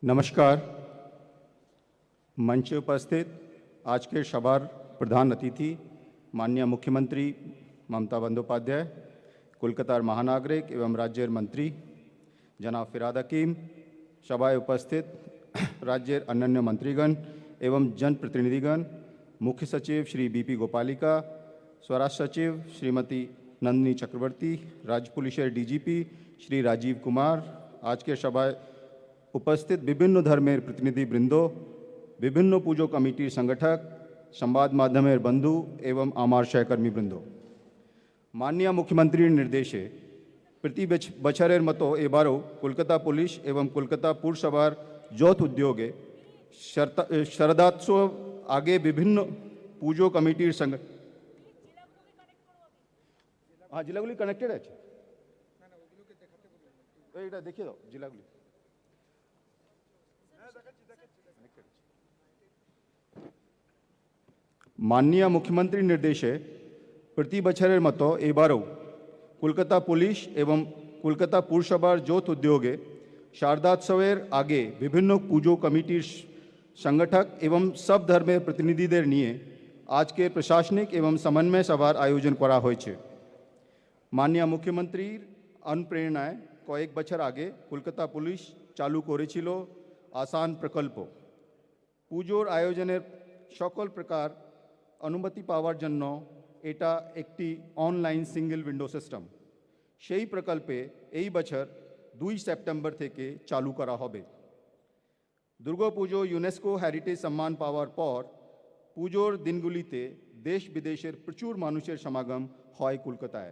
नमस्कार। मंच उपस्थित आज के सभार प्रधान अतिथि माननीय मुख्यमंत्री ममता बंदोपाध्याय, कोलकातार महानागरिक एवं राज्य मंत्री जनाब फिराद हकीम, सभाएं उपस्थित राज्य अन्य मंत्रीगण एवं जनप्रतिनिधिगण, मुख्य सचिव श्री बीपी गोपालिका, स्वराष्ट्र सचिव श्रीमती नंदिनी चक्रवर्ती, राज्य पुलिस डीजीपी श्री राजीव कुमार, आज के सभाएं उपस्थित विभिन्न धर्मेर प्रतिनिधि बृंदो, विभिन्न पुजो कमिटिर संगठक, संवाद माध्यमेर बंधु एवं आमार सहकर्मी बृंदो, माननीय मुख्यमंत्री निर्देशे प्रति बछरेर मतो एबारो कोलकाता पुलिस एवं कोलकाता पुरसभार यौथ उद्योगे शरदोत्सव आगे विभिन्न पुजो कमिटिर संग हाँ जिलागुली कनेक्टेड আছে এটা দেখিয়ে দাও जिलागुली माननीय मुख्यमंत्री निर्देशे प्रति बछरेर मतो एबारो कोलकाता पुलिस एवं कोलकाता पुरसभार यौथ उद्योगे शारदोत्सवेर आगे विभिन्न पुजो कमिटिर संगठक एवं सब धर्मेर प्रतिनिधिदेर निये आज के प्रशासनिक एवं समन्वय सभार आयोजन करा होयेछे। माननीय मुख्यमंत्रीर अनुप्रेरणाय कयेक बछर आगे कोलकाता पुलिस चालू करेछिलो आसान प्रकल्प। पुजोर आयोजनेर सकल प्रकार अनुमति पावार जन्य एटा एकटी अनलाइन सिंगल विंडो सिस्टेम। सेई प्रकल्पे एई बछर 2 सेप्टेम्बर थेके चालू करा होबे। दुर्गा पुजो यूनेस्को हेरिटेज सम्मान पावार पर पुजोर दिनगुलिते देश विदेशेर प्रचुर मानुषेर समागम हय कलकाताय।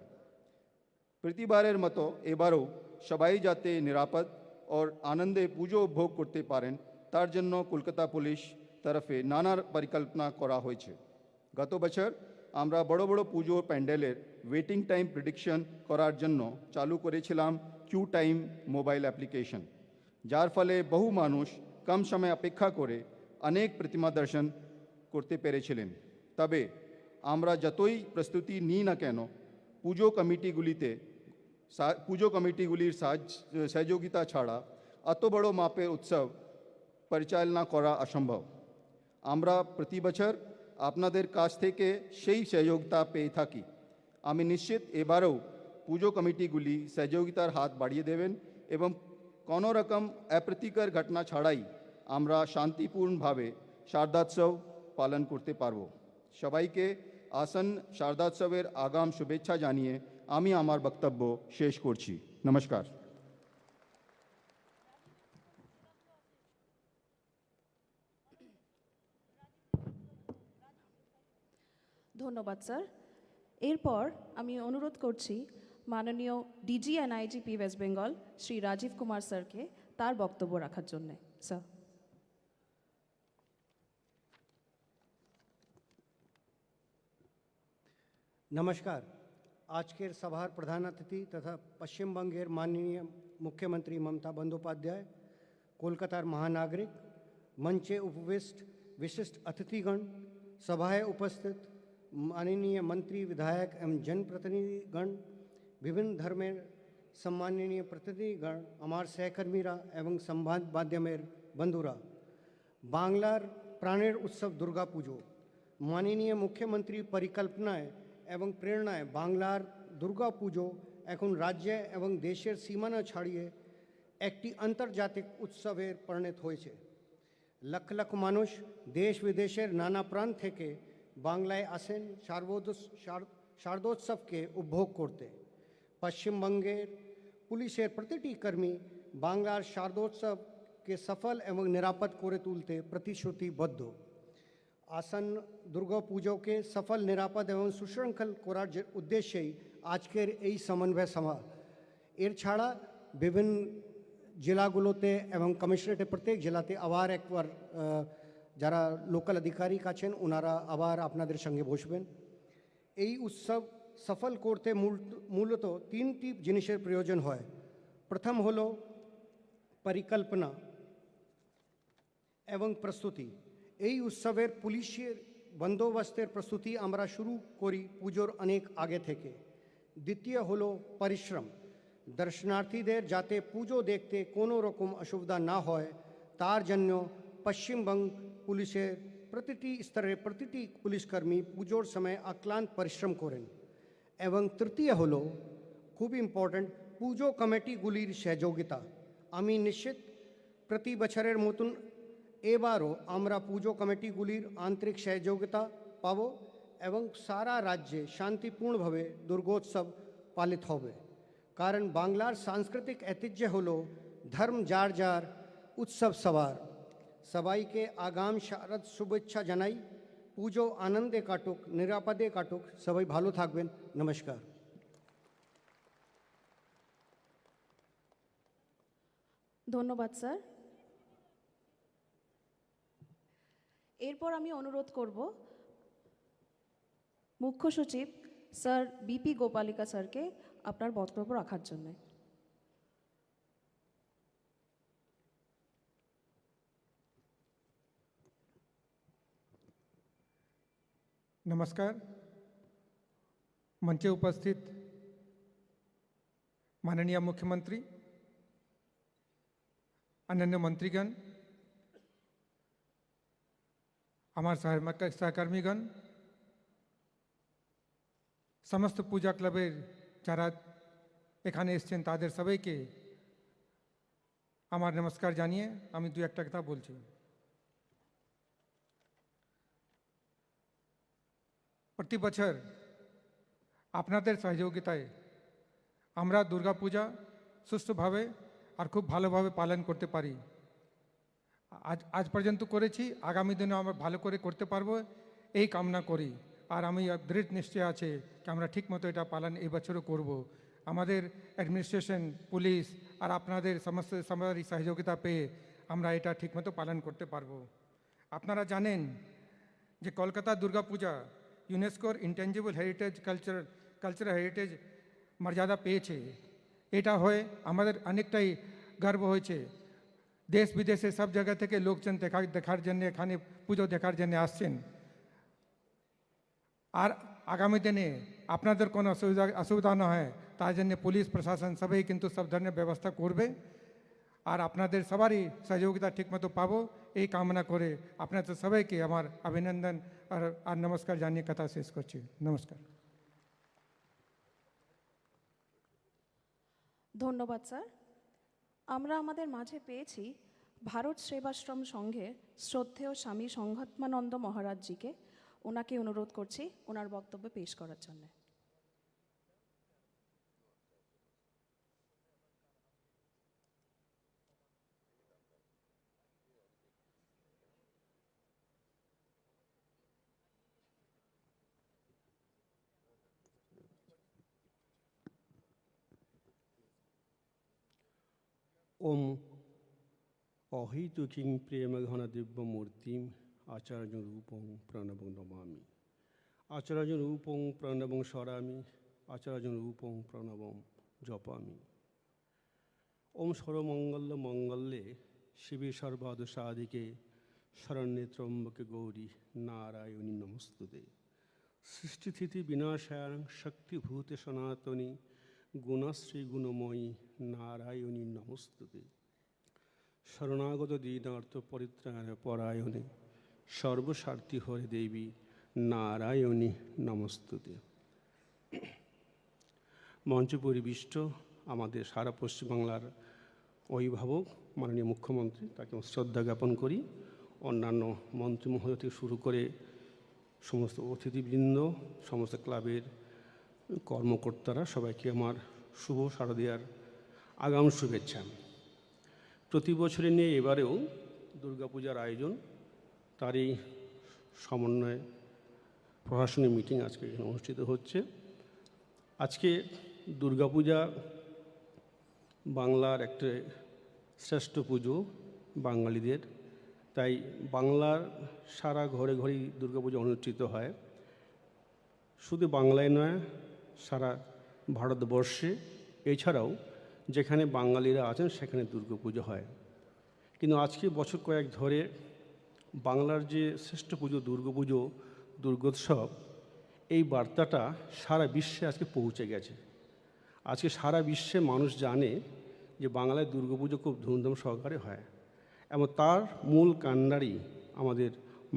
प्रतिबारेर मतो एबारो सबाई जाते निरापद और आनंदे पुजो उपभोग करते पारेन तार जन्य कलकाता पुलिस तरफे नाना परिकल्पना करा होयेछे। गत बछर आमरा बड़ो बड़ो पुजोर पैंडेलेर वेटिंग टाइम प्रेडिक्शन करार जन्य चालू करेछिलाम क्यू टाइम मोबाइल एप्लीकेशन, जार फले बहु मानुष कम समय अपेक्षा करे अनेक प्रतिमा दर्शन करते पेरेछिलेन। तबे आमरा जतोई प्रस्तुति नी ना केन पुजो कमिटिगुलिर सहयोगिता छाड़ा अत बड़ो मापे उत्सव परिचालना करा असम्भव। आमरा प्रति बछर आपनादेर काछ थेके सेई सहयोगिता पेये थाकी। आमी निश्चित एबारेও पुजो कमिटिगुली सहयोगितार हाथ बाड़िये देवेन एवं कोनो रकम अप्रीतिकर घटना छाड़ाई आमरा शांतिपूर्णभावे शारदोत्सव पालन करते पारबो। सबाइके आसन्न शारदोत्सवेर आगाम शुभेच्छा जानिए आमी आमार बक्तव्य शेष करछि। नमस्कार। ধন্যবাদ স্যার। এরপর আমি অনুরোধ করছি মাননীয় DG and IGP West Bengal Shri Rajeev Kumar স্যারকে তার বক্তব্য রাখার জন্য। স্যার। नमस्कार। आज के सभार प्रधान अतिथि तथा पश्चिम बंगेर माननीय मुख्यमंत्री ममता बंदोपाध्याय, कोलकातार महानागरिक, मंचे उपविष्ट विशिष्ट अतिथिगण, सभाएं उपस्थित माननीय मंत्री, विधायक एवं जनप्रतिनिधिगण, विभिन्न धर्मेर सम्माननीय प्रतिनिधिगण, आमार सहकर्मीरा एवं संवाद माध्यमेर बंधुरा, बांगलार प्राणेर उत्सव दुर्गा पुजो माननीय मुख्यमंत्री परिकल्पनाय एवं प्रेरणाय बांगलार दुर्गा पुजो एखन राज्य एवं देशेर सीमाना छाड़िए एकटी आंतर्जातिक उत्सवेर परिणत होयेछे। लाख लाख मानुष देश विदेशेर नाना प्रांत थेके बांगलाय आसेन शारदोत्सवके उपभोग करते। पश्चिम बंगेर पुलिसेर प्रतिटी कर्मी बांगलार शारदोत्सव के सफल एवं निरापद करे तुलते प्रतिश्रुतिबद्ध। आसन्न दुर्गा पुजो के सफल, निरापद एवं सुशृंखल करार उद्देश्य आजकेर এই समन्वय सभा। एर छाड़ा विभिन्न जिलागुलोते एवं कमिशनारेटे प्रत्येक जिलाते आबार एकबार যারা লোকাল আধিকারিক আছেন ওনারা আবার আপনাদের সঙ্গে বসবেন। এই উৎসব সফল করতে মূলত তিনটি জিনিসের প্রয়োজন হয়। প্রথম হলো পরিকল্পনা এবং প্রস্তুতি। এই উৎসবের পুলিশের বন্দোবস্তের প্রস্তুতি আমরা শুরু করি পুজোর অনেক আগে থেকে। দ্বিতীয় হলো পরিশ্রম। দর্শনার্থীদের যাতে পুজো দেখতে কোনো রকম অসুবিধা না হয় তার জন্য পশ্চিমবঙ্গ পুলিশের প্রতিটি স্তরে প্রতিটি পুলিশকর্মী পুজোর সময় অক্লান্ত পরিশ্রম করেন। এবং তৃতীয় হলো খুব ইম্পর্ট্যান্ট পুজো কমিটিগুলির সহযোগিতা। আমি নিশ্চিত প্রতি বছরের মতন এবারও আমরা পুজো কমিটিগুলির আন্তরিক সহযোগিতা পাব এবং সারা রাজ্যে শান্তিপূর্ণভাবে দুর্গোৎসব পালিত হবে। কারণ বাংলার সাংস্কৃতিক ঐতিহ্য হলো ধর্ম যার যার উৎসব সবার। সবাইকে আগাম শারদ শুভেচ্ছা জানাই। পুজো আনন্দে কাটুক, নিরাপদে কাটুক, সবাই ভালো থাকবেন। নমস্কার। ধন্যবাদ স্যার। এরপর আমি অনুরোধ করব মুখ্য সচিব স্যার বিপি গোপালিকা স্যারকে আপনার বক্তব্য রাখার জন্য। नमस्कार। मंचे उपस्थित माननीय मुख्यमंत्री, अन्य मंत्रीगण, हमार सहकर्मीगण, समस्त पूजा क्लबेर যারা এখানে এসেছেন তাদের সবাইকে আমার নমস্কার জানিয়ে আমি দু একটা কথা বলছি। প্রতি বছর আপনাদের সহযোগিতায় আমরা দুর্গাপূজা সুষ্ঠুভাবে আর খুব ভালোভাবে পালন করতে পারি। আজ পর্যন্ত করেছি, আগামী দিনে আমরা ভালো করে করতে পারবো এই কামনা করি। আর আমি দৃঢ় নিশ্চয় আছে যে আমরা ঠিকমতো এটা পালন এই বছরও করব। আমাদের অ্যাডমিনিস্ট্রেশন, পুলিশ আর আপনাদের সমস্ত সবারই সহযোগিতা পেয়ে আমরা এটা ঠিকমতো পালন করতে পারবো। আপনারা জানেন যে কলকাতা দুর্গাপূজা ইউনেস্কোর ইনটেঞ্জিবল হেরিটেজ কালচারাল হেরিটেজ মর্যাদা পেয়েছে। এটা হয়ে আমাদের অনেকটাই গর্ব হয়েছে। দেশ বিদেশে সব জায়গা থেকে লোকজন দেখার জন্য এখানে পুজো দেখার জন্য আসছেন। আর আগামী দিনে আপনাদের কোনো অসুবিধা না হয় তার জন্য পুলিশ প্রশাসন সবাই কিন্তু সব ধরনের ব্যবস্থা করবে। আর আপনাদের সবারই সহযোগিতা ঠিকমতো পাবো এই কামনা করে আপনাদের সবাইকে আমার অভিনন্দন আর নমস্কার জানিয়ে কথা শেষ করছি। নমস্কার। ধন্যবাদ স্যার। আমরা আমাদের মাঝে পেয়েছি ভারত সেবাশ্রম সংঘের শ্রদ্ধেয় স্বামী সংঘাত্মানন্দ মহারাজজিকে। ওনাকে অনুরোধ করছি ওনার বক্তব্য পেশ করার জন্য। ওম অহৈতুকীং প্রেমঘন দিব্যমূর্তিম আচার্যরূপং প্রণবং নমামি। আচার্যরূপং প্রণবং স্মরামি, আচার্যরূপং প্রণবং জপামি। ওম সর্বমঙ্গল মঙ্গলে শিবে সর্বাদ সাধিকে শরণ্যে ত্রম্বকে গৌরী নারায়ণী নমস্তুতে। সৃষ্টিস্থিতি বিনাশায়ং শক্তিভূতে সনাতনী গুণশ্রী গুণময়ী নারায়ণী নমস্তুতে। শরণাগত দীনার্থ পরিত্রাণে পরায়ণে সর্বস্বার্থী হরে দেবী নারায়ণী নমস্তুতে। মঞ্চ পরিবিষ্ট আমাদের সারা পশ্চিমবাংলার অভিভাবক মাননীয় মুখ্যমন্ত্রী, তাকে শ্রদ্ধা জ্ঞাপন করি। অন্যান্য মন্ত্রী মহোদয় থেকে শুরু করে সমস্ত অতিথিবৃন্দ, সমস্ত ক্লাবের কর্মকর্তারা, সবাইকে আমার শুভ শারদীয়ার আগাম শুভেচ্ছা। প্রতি বছরে নিয়ে এবারেও দুর্গাপূজার আয়োজন, তারই সমন্বয়ে প্রশাসনিক মিটিং আজকে এখানে অনুষ্ঠিত হচ্ছে। আজকে দুর্গাপূজা বাংলার একটা শ্রেষ্ঠ পুজো বাঙালিদের, তাই বাংলার সারা ঘরে ঘরেই দুর্গাপূজা অনুষ্ঠিত হয়। শুধু বাংলায় নয়, সারা ভারতবর্ষে, এছাড়াও যেখানে বাঙালিরা আছেন সেখানে দুর্গাপুজো হয়। কিন্তু আজকে বছর কয়েক ধরে বাংলার যে শ্রেষ্ঠ পুজো দুর্গাপুজো, দুর্গোৎসব, এই বার্তাটা সারা বিশ্বে আজকে পৌঁছে গেছে। আজকে সারা বিশ্বে মানুষ জানে যে বাংলায় দুর্গাপুজো খুব ধুমধাম সহকারে হয়। এবং তার মূল কাণ্ডারি আমাদের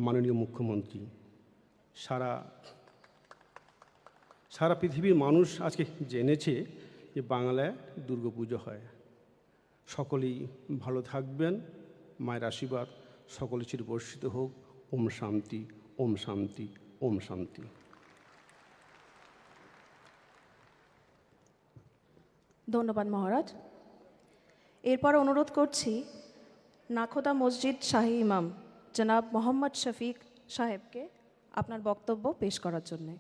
মাননীয় মুখ্যমন্ত্রী। সারা পৃথিবীর মানুষ আজকে জেনেছে যে বাংলায় দুর্গাপুজো হয়। সকলেই ভালো থাকবেন, মায়ের আশীর্বাদ সকলের চির বর্ষিত হোক। ওম শান্তি, ওম শান্তি, ওম শান্তি। ধন্যবাদ মহারাজ। এরপর অনুরোধ করছি নাখোদা মসজিদ শাহী ইমাম জনাব মোহাম্মদ শফিক সাহেবকে আপনার বক্তব্য পেশ করার জন্যে।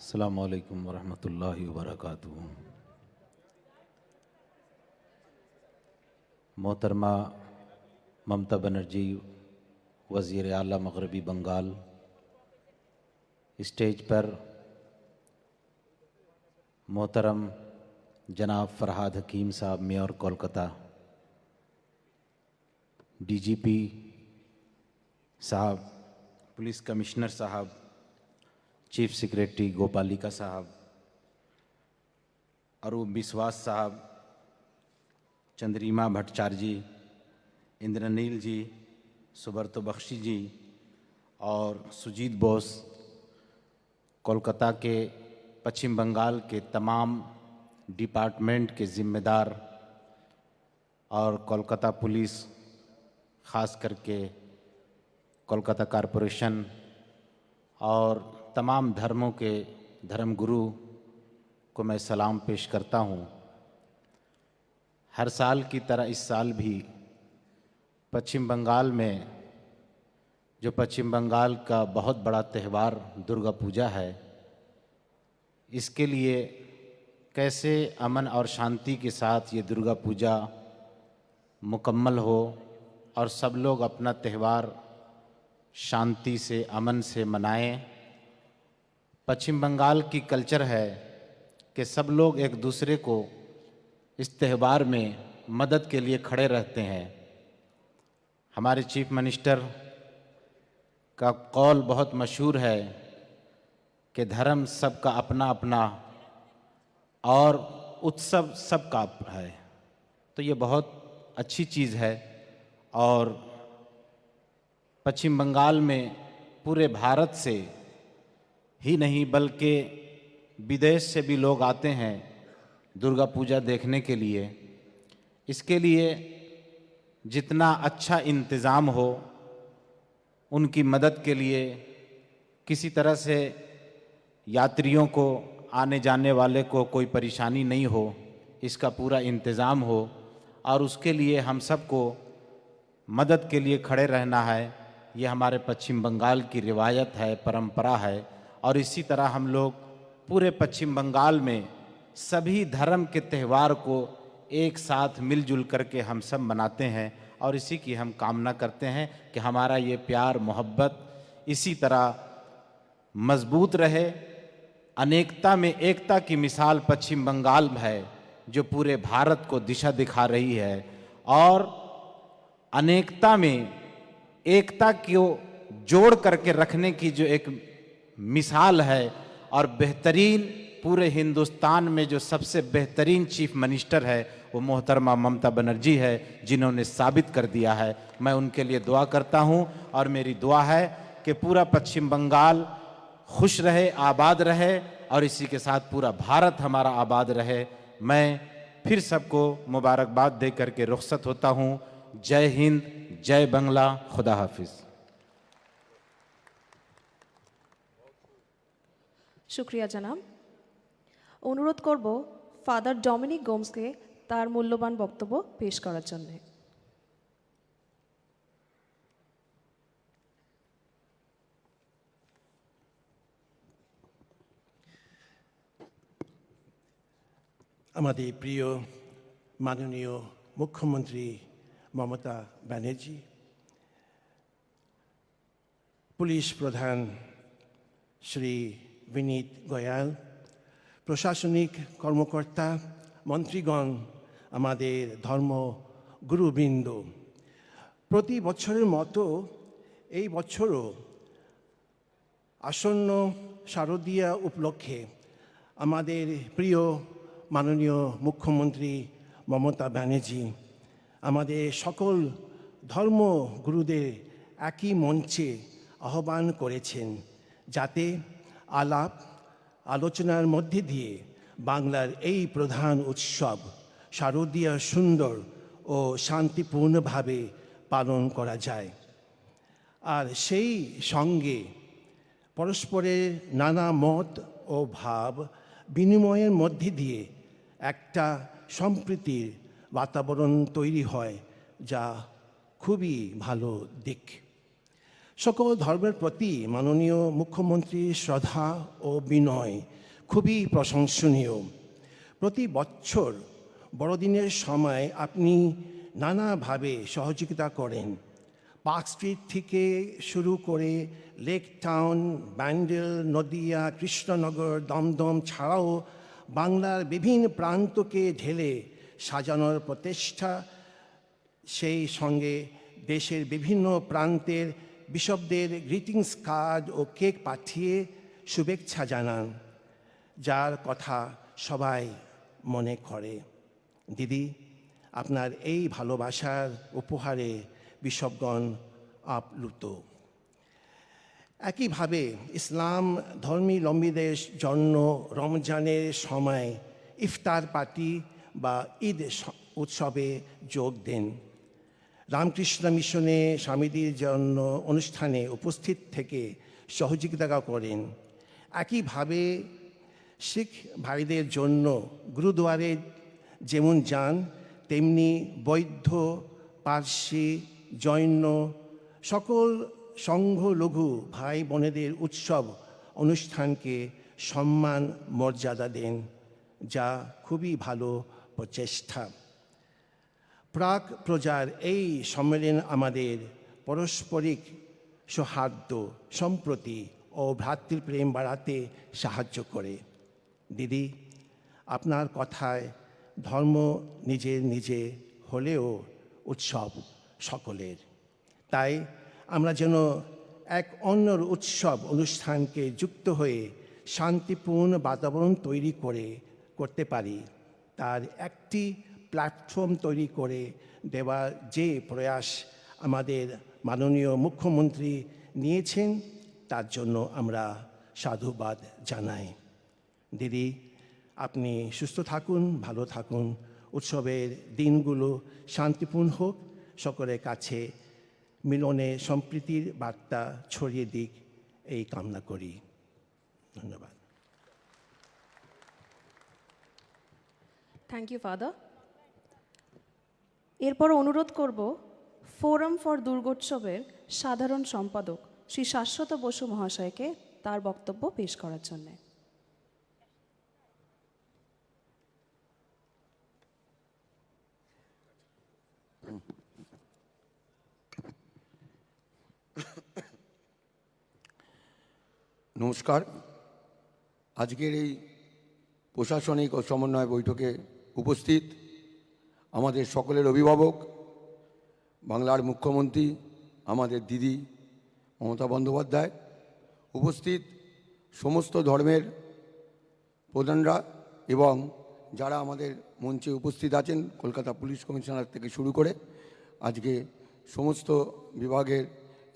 अस्सलामु अलैकुम वरहमतुल्लाहि वबरकातुहू। मोहतरमा ममता बनर्जी वज़ीर आला मगरबी बंगाल, स्टेज पर मोहतरम जनाब फरहाद हकीम साहब मेयर कोलकाता, डीजीपी साहब, पुलिस कमिश्नर साहब, चीफ सेक्रेटरी गोपालिका साहब, अरूप बिस्वास साहब, चंद्रिमा भट्टाचार्य जी, इंद्रनील जी, सुब्रतो बख्शी जी और सुजीत बोस, कोलकाता के पश्चिम बंगाल के तमाम डिपार्टमेंट के ज़िम्मेदार और कोलकाता पुलिस, ख़ास करके कोलकाता कॉरपोरेशन और तमाम धर्मों के धर्मगुरु को मैं सलाम पेश करता हूँ। हर साल की तरह इस साल भी पश्चिम बंगाल में जो पश्चिम बंगाल का बहुत बड़ा त्यौहार दुर्गा पूजा है, इसके लिए कैसे अमन और शांति के साथ ये दुर्गा पूजा मुकम्मल हो और सब लोग अपना त्यौहार शांति से, अमन से मनाएं। पश्चिम बंगाल की कल्चर है कि सब लोग एक दूसरे को इस त्यौहार में मदद के लिए खड़े रहते हैं। हमारे चीफ मिनिस्टर का कौल बहुत मशहूर है कि धर्म सबका अपना अपना और उत्सव सबका है, तो ये बहुत अच्छी चीज़ है। और पश्चिम बंगाल में पूरे भारत से ही नहीं बल्कि विदेश से भी लोग आते हैं दुर्गा पूजा देखने के लिए। इसके लिए जितना अच्छा इंतज़ाम हो, उनकी मदद के लिए किसी तरह से यात्रियों को, आने जाने वाले को कोई परेशानी नहीं हो, इसका पूरा इंतज़ाम हो और उसके लिए हम सबको मदद के लिए खड़े रहना है। ये हमारे पश्चिम बंगाल की रिवायत है, परंपरा है। और इसी तरह हम लोग पूरे पश्चिम बंगाल में सभी धर्म के त्यौहार को एक साथ मिलजुल करके हम सब मनाते हैं और इसी की हम कामना करते हैं कि हमारा ये प्यार मोहब्बत इसी तरह मजबूत रहे। अनेकता में एकता की मिसाल पश्चिम बंगाल है जो पूरे भारत को दिशा दिखा रही है और अनेकता में एकता को जोड़ करके रखने की जो एक मिसाल है और बेहतरीन पूरे हिंदुस्तान में जो सबसे बेहतरीन चीफ मिनिस्टर है वो मोहतरमा ममता बनर्जी है, जिन्होंने साबित कर दिया है। मैं उनके लिए दुआ करता हूं और मेरी दुआ है कि पूरा पश्चिम बंगाल खुश रहे, आबाद रहे और इसी के साथ पूरा भारत हमारा आबाद रहे। मैं फिर सबको मुबारकबाद दे करके रुखसत होता हूं। जय हिंद, जय बांग्ला, खुदा हाफिज। শুক্রিয়া জানাব। অনুরোধ করব ফাদার ডমিনিক গোমসকে তার মূল্যবান বক্তব্য পেশ করার জন্য। আমাদের প্রিয় মাননীয় মুখ্যমন্ত্রী মমতা ব্যানার্জি, পুলিশ প্রধান শ্রী বিনীত গোয়াল, প্রশাসনিক কর্মকর্তা, মন্ত্রীগণ, আমাদের ধর্মগুরুবৃন্দ, প্রতি বছরের মতো এই বছরও আসন্ন শারদীয়া উপলক্ষে আমাদের প্রিয় মাননীয় মুখ্যমন্ত্রী মমতা ব্যানার্জি আমাদের সকল ধর্মগুরুদের একই মঞ্চে আহ্বান করেছেন, যাতে আলোচনার মধ্যে দিয়ে বাংলার এই প্রধান উৎসব শারদীয়া সুন্দর ও শান্তিপূর্ণভাবে পালন করা যায়। আর সেই সঙ্গে পরস্পরের নানা মত ও ভাব বিনিময়ের মধ্যে দিয়ে একটা সম্প্রীতির বাতাবরণ তৈরি হয়, যা খুবই ভালো দিক। সকল ধর্মের প্রতি মাননীয় মুখ্যমন্ত্রীর শ্রদ্ধা ও বিনয় খুবই প্রশংসনীয়। প্রতি বছর বড়দিনের সময় আপনি নানাভাবে সহযোগিতা করেন। পার্ক স্ট্রিট থেকে শুরু করে লেক টাউন, ব্যান্ডেল, নদিয়া, কৃষ্ণনগর, দমদম ছাড়াও বাংলার বিভিন্ন প্রান্তকে ঢেলে সাজানোর প্রচেষ্টা, সেই সঙ্গে দেশের বিভিন্ন প্রান্তের বিশপদের গ্রিটিংস কার্ড ও কেক পাঠিয়ে শুভেচ্ছা জানান, যার কথা সবাই মনে করে। দিদি, আপনার এই ভালোবাসার উপহারে বিশপগণ আপ্লুত। একইভাবে ইসলাম ধর্মীলম্বীদের জন্য রমজানের সময় ইফতার পার্টি বা ঈদ উৎসবে যোগ দেন। রামকৃষ্ণ মিশনে স্বামীদের জন্য অনুষ্ঠানে উপস্থিত থেকে সহযোগিতা করেন। একইভাবে শিখ ভাইদের জন্য গুরুদুয়ারে যেমন যান, তেমনি বৌদ্ধ, পার্সি, জৈন সকল সংখ্যালঘু ভাই বোনেদের উৎসব অনুষ্ঠানকে সম্মান মর্যাদা দেন, যা খুবই ভালো প্রচেষ্টা। প্রাক প্রজার এই সম্মেলন আমাদের পারস্পরিক সৌহার্দ্য, সম্প্রীতি ও ভ্রাতৃপ্রেম বাড়াতে সাহায্য করে। দিদি, আপনার কথায় ধর্ম নিজে নিজে হলেও উৎসব সকলের। তাই আমরা যেন এক অন্যর উৎসব অনুষ্ঠানকে যুক্ত হয়ে শান্তিপূর্ণ বাতাবরণ তৈরি করতে পারি, তার একটি প্ল্যাটফর্ম তৈরি করে দেওয়ার যে প্রয়াস আমাদের মাননীয় মুখ্যমন্ত্রী নিয়েছেন, তার জন্য আমরা সাধুবাদ জানাই। দিদি, আপনি সুস্থ থাকুন, ভালো থাকুন, উৎসবের দিনগুলো শান্তিপূর্ণ হোক, সকলের কাছে মিলনে সম্প্রীতির বার্তা ছড়িয়ে দিক, এই কামনা করি। ধন্যবাদ। Thank you father. এরপর অনুরোধ করব ফোরাম ফর দুর্গোৎসবের সাধারণ সম্পাদক শ্রী শাশ্বত বসু মহাশয়কে তার বক্তব্য পেশ করার জন্য। নমস্কার। আজকের এই প্রশাসনিক ও সমন্বয় বৈঠকে উপস্থিত আমাদের সকলের অভিভাবক, বাংলার মুখ্যমন্ত্রী আমাদের দিদি মমতা বন্দ্যোপাধ্যায়, উপস্থিত সমস্ত ধর্মের প্রধানরা এবং যারা আমাদের মঞ্চে উপস্থিত আছেন, কলকাতা পুলিশ কমিশনার থেকে শুরু করে আজকে সমস্ত বিভাগের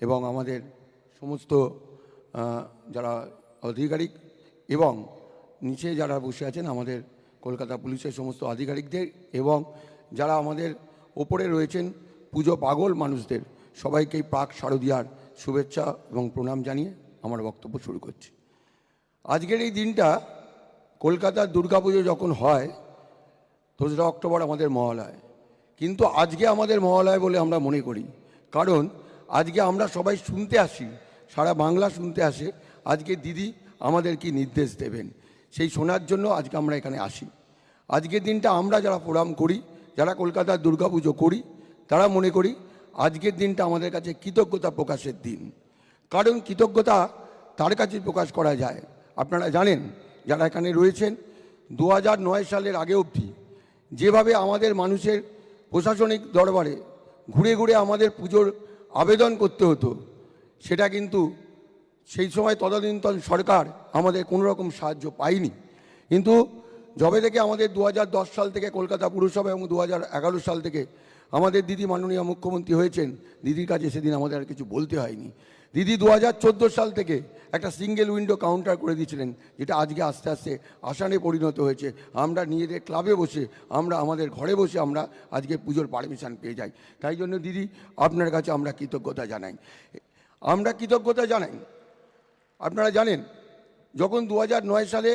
এবং আমাদের সমস্ত যারা আধিকারিক এবং নিচে যারা বসে আছেন আমাদের কলকাতা পুলিশের সমস্ত আধিকারিকদের এবং যারা আমাদের ওপরে রয়েছেন পুজো পাগল মানুষদের, সবাইকেই প্রাক শারদীয়ার শুভেচ্ছা এবং প্রণাম জানিয়ে আমার বক্তব্য শুরু করছি। আজকের এই দিনটা কলকাতার দুর্গাপুজো যখন হয় 2রা অক্টোবর আমাদের মহালয়, কিন্তু আজকে আমাদের মহালয় বলে আমরা মনে করি, কারণ আজকে আমরা সবাই শুনতে আসি, সারা বাংলা শুনতে আসে আজকে দিদি আমাদের কি নির্দেশ দেবেন, সেই শোনার জন্য আজকে আমরা এখানে আসি। আজকের দিনটা আমরা যারা প্রোগ্রাম করি, যারা কলকাতার দুর্গাপুজো করি, তারা মনে করি আজকের দিনটা আমাদের কাছে কৃতজ্ঞতা প্রকাশের দিন। কারণ কৃতজ্ঞতা তার কাছে প্রকাশ করা যায়। আপনারা জানেন যারা এখানে রয়েছেন, 2009 সালের আগে অবধি যেভাবে আমাদের মানুষের প্রশাসনিক দরবারে ঘুরে ঘুরে আমাদের পুজোর আবেদন করতে হতো, সেটা কিন্তু সেই সময় তদানীন্তন সরকার আমাদের কোনো রকম সাহায্য পায়নি। কিন্তু যবে থেকে আমাদের 2010 সাল থেকে কলকাতা পুরসভা এবং 2011 সাল থেকে আমাদের দিদি মাননীয় মুখ্যমন্ত্রী হয়েছেন, দিদির কাছে সেদিন আমাদের আর কিছু বলতে হয়নি। দিদি 2014 সাল থেকে একটা সিঙ্গেল উইন্ডো কাউন্টার করে দিয়েছিলেন, যেটা আজকে আস্তে আস্তে আসানে পরিণত হয়েছে। আমরা নিজেদের ক্লাবে বসে, আমরা আমাদের ঘরে বসে আমরা আজকে পুজোর পারমিশন পেয়ে যাই। তাই জন্য দিদি আপনার কাছে আমরা কৃতজ্ঞতা জানাই। আপনারা জানেন, যখন 2009 সালে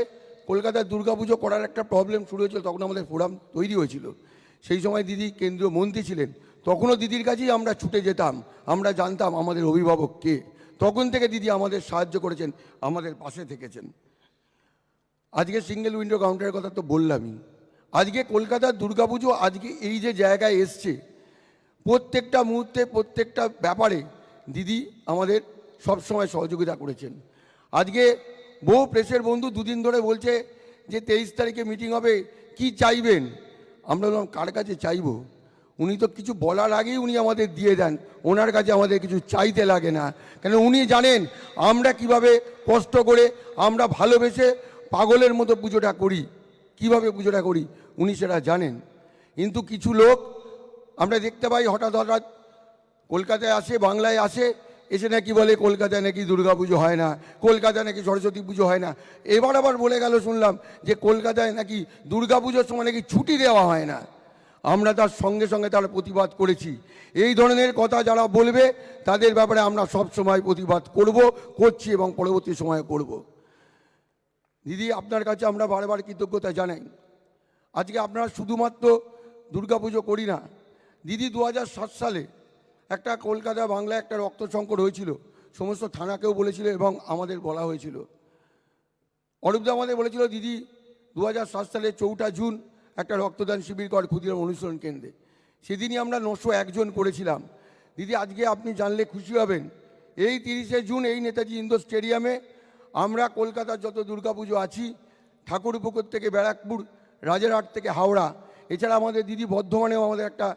কলকাতার দুর্গাপুজো করার একটা প্রবলেম শুরু হয়েছিল, তখন আমাদের ফোরাম তৈরি হয়েছিল। সেই সময় দিদি কেন্দ্রীয় মন্ত্রী ছিলেন, তখনও দিদির কাছেই আমরা ছুটে যেতাম, আমরা জানতাম আমাদের অভিভাবক কে। তখন থেকে দিদি আমাদের সাহায্য করেছেন, আমাদের পাশে থেকেছেন। আজকে সিঙ্গেল উইন্ডো কাউন্টারের কথা তো বললামই। আজকে কলকাতার দুর্গাপুজো আজকে এই যে জায়গায় এসছে, প্রত্যেকটা মুহূর্তে প্রত্যেকটা ব্যাপারে দিদি আমাদের সবসময় সহযোগিতা করেছেন। আজকে বহু প্রেসের বন্ধু দুদিন ধরে বলছে যে 23 তারিখে মিটিং হবে, কি চাইবেন? আমরা বললাম কার কাছে চাইব? উনি তো কিছু বলার আগেই উনি আমাদের দিয়ে দেন, ওনার কাছে আমাদের কিছু চাইতে লাগে না। কেন উনি জানেন আমরা কিভাবে কষ্ট করে, আমরা ভালোবেসে পাগলের মতো পুজোটা করি, কিভাবে পুজোটা করি উনি সেটা জানেন। কিন্তু কিছু লোক আমরা দেখতে পাই হঠাৎ হঠাৎ কলকাতায় আসে, বাংলায় আসে, এসে নাকি বলে কলকাতায় নাকি দুর্গা পুজো হয় না, কলকাতায় নাকি সরস্বতী পুজো হয় না। এবার আবার বলে গেল শুনলাম যে কলকাতায় নাকি দুর্গা পুজোর সময় নাকি ছুটি দেওয়া হয় না। আমরা তার সঙ্গে সঙ্গে তার প্রতিবাদ করেছি। এই ধরনের কথা যারা বলবে তাদের ব্যাপারে আমরা সব সময় প্রতিবাদ করছি এবং পরবর্তী সময়ে করব। দিদি আপনার কাছে আমরা বারবার কৃতজ্ঞতা জানাই। আজকে আপনারা শুধুমাত্র দুর্গাপুজো করি না, দিদি 2007 সালে একটা কলকাতা বাংলায় একটা রক্ত সংকট হয়েছিল, সমস্ত থানাকেও বলেছিল এবং আমাদের বলা হয়েছিল। অরূপদা আমাদের বলেছিল দিদি 2007 সালে 4 জুন একটা রক্তদান শিবির কর ক্ষুদিরাম অনুশীলন কেন্দ্রে। সেদিনই আমরা 901 জন করেছিলাম। দিদি আজকে আপনি জানলে খুশি হবেন, এই 30শে জুন এই নেতাজি ইন্ডোর স্টেডিয়ামে আমরা কলকাতার যত দুর্গাপুজো আছি, ঠাকুরপুকুর থেকে ব্যারাকপুর, রাজারহাট থেকে হাওড়া, এছাড়া আমাদের দিদি বর্ধমানেও আমাদের একটা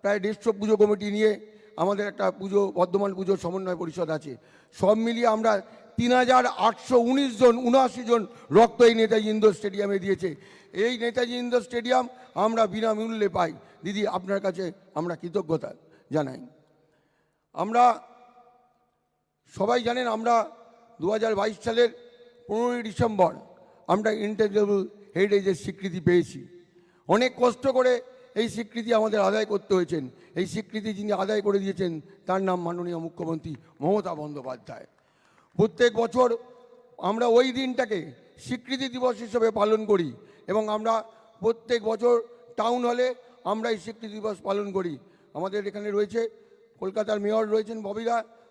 প্রায় 150 পুজো কমিটি নিয়ে আমাদের একটা পুজো, বর্ধমান পুজো সমন্বয় পরিষদ আছে। সব মিলিয়ে আমরা 3819 জন, 79 জন রক্ত এই নেতাজি ইন্ডোর স্টেডিয়ামে দিয়েছে। এই নেতাজি ইন্ডোর স্টেডিয়াম আমরা বিনামূল্যে পাই। দিদি আপনার কাছে আমরা কৃতজ্ঞতা জানাই। আমরা সবাই জানেন আমরা 2022 সালের 15ই ডিসেম্বর আমরা ইন্টেঞ্জেবল হেরিটেজের স্বীকৃতি পেয়েছি। অনেক কষ্ট করে এই স্বীকৃতি আমাদের আদায় করতে হয়েছেন। এই স্বীকৃতি যিনি আদায় করে দিয়েছেন তার নাম মাননীয় মুখ্যমন্ত্রী মমতা বন্দ্যোপাধ্যায়। প্রত্যেক বছর আমরা ওই দিনটাকে স্বীকৃতি দিবস হিসেবে পালন করি এবং আমরা প্রত্যেক বছর টাউন হলে আমরা এই স্বীকৃতি দিবস পালন করি। আমাদের এখানে রয়েছে কলকাতার মেয়র রয়েছেন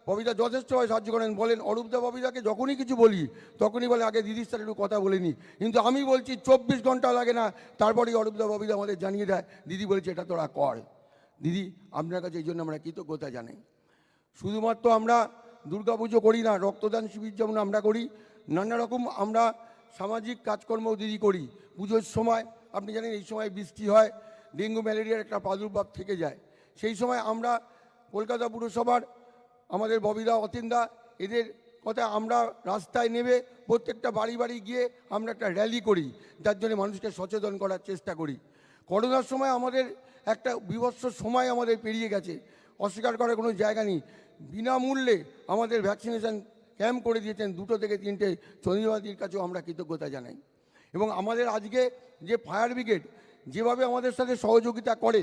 ববিদা যথেষ্টভাবে সাহায্য করেন। বলেন অরূপদা ববিদাকে যখনই কিছু বলি তখনই বলে আগে দিদির সাথে একটু কথা বলে নি, কিন্তু আমি বলছি 24 ঘন্টা লাগে না, তারপরেই অরূপদা ববিদা আমাদের জানিয়ে দেয় দিদি বলেছে এটা তোরা কর। দিদি আপনার কাছে এই জন্য আমরা কৃতজ্ঞতা জানাই। শুধুমাত্র আমরা দুর্গাপুজো করি না, রক্তদান শিবির যেমন আমরা করি, নানা রকম আমরা সামাজিক কাজকর্মও দিদি করি। পুজোর সময় আপনি জানেন এই সময় বৃষ্টি হয়, ডেঙ্গু ম্যালেরিয়ার একটা প্রাদুর্ভাব থেকে যায়। সেই সময় আমরা কলকাতা পুরসভার আমাদের ববিদা অতীনদা এদের কথা আমরা রাস্তায় নেমে প্রত্যেকটা বাড়ি বাড়ি গিয়ে আমরা একটা র্যালি করি, যার জন্য মানুষকে সচেতন করার চেষ্টা করি। করোনার সময় আমাদের একটা বিভৎস সময় আমাদের পেরিয়ে গেছে, অস্বীকার করার কোনো জায়গা নেই। বিনামূল্যে আমাদের ভ্যাকসিনেশন ক্যাম্প করে দিয়েছেন 2 থেকে 3টে চন্দ্রবাদীর কাছেও আমরা কৃতজ্ঞতা জানাই। এবং আমাদের আজকে যে ফায়ার ব্রিগেড যেভাবে আমাদের সাথে সহযোগিতা করে,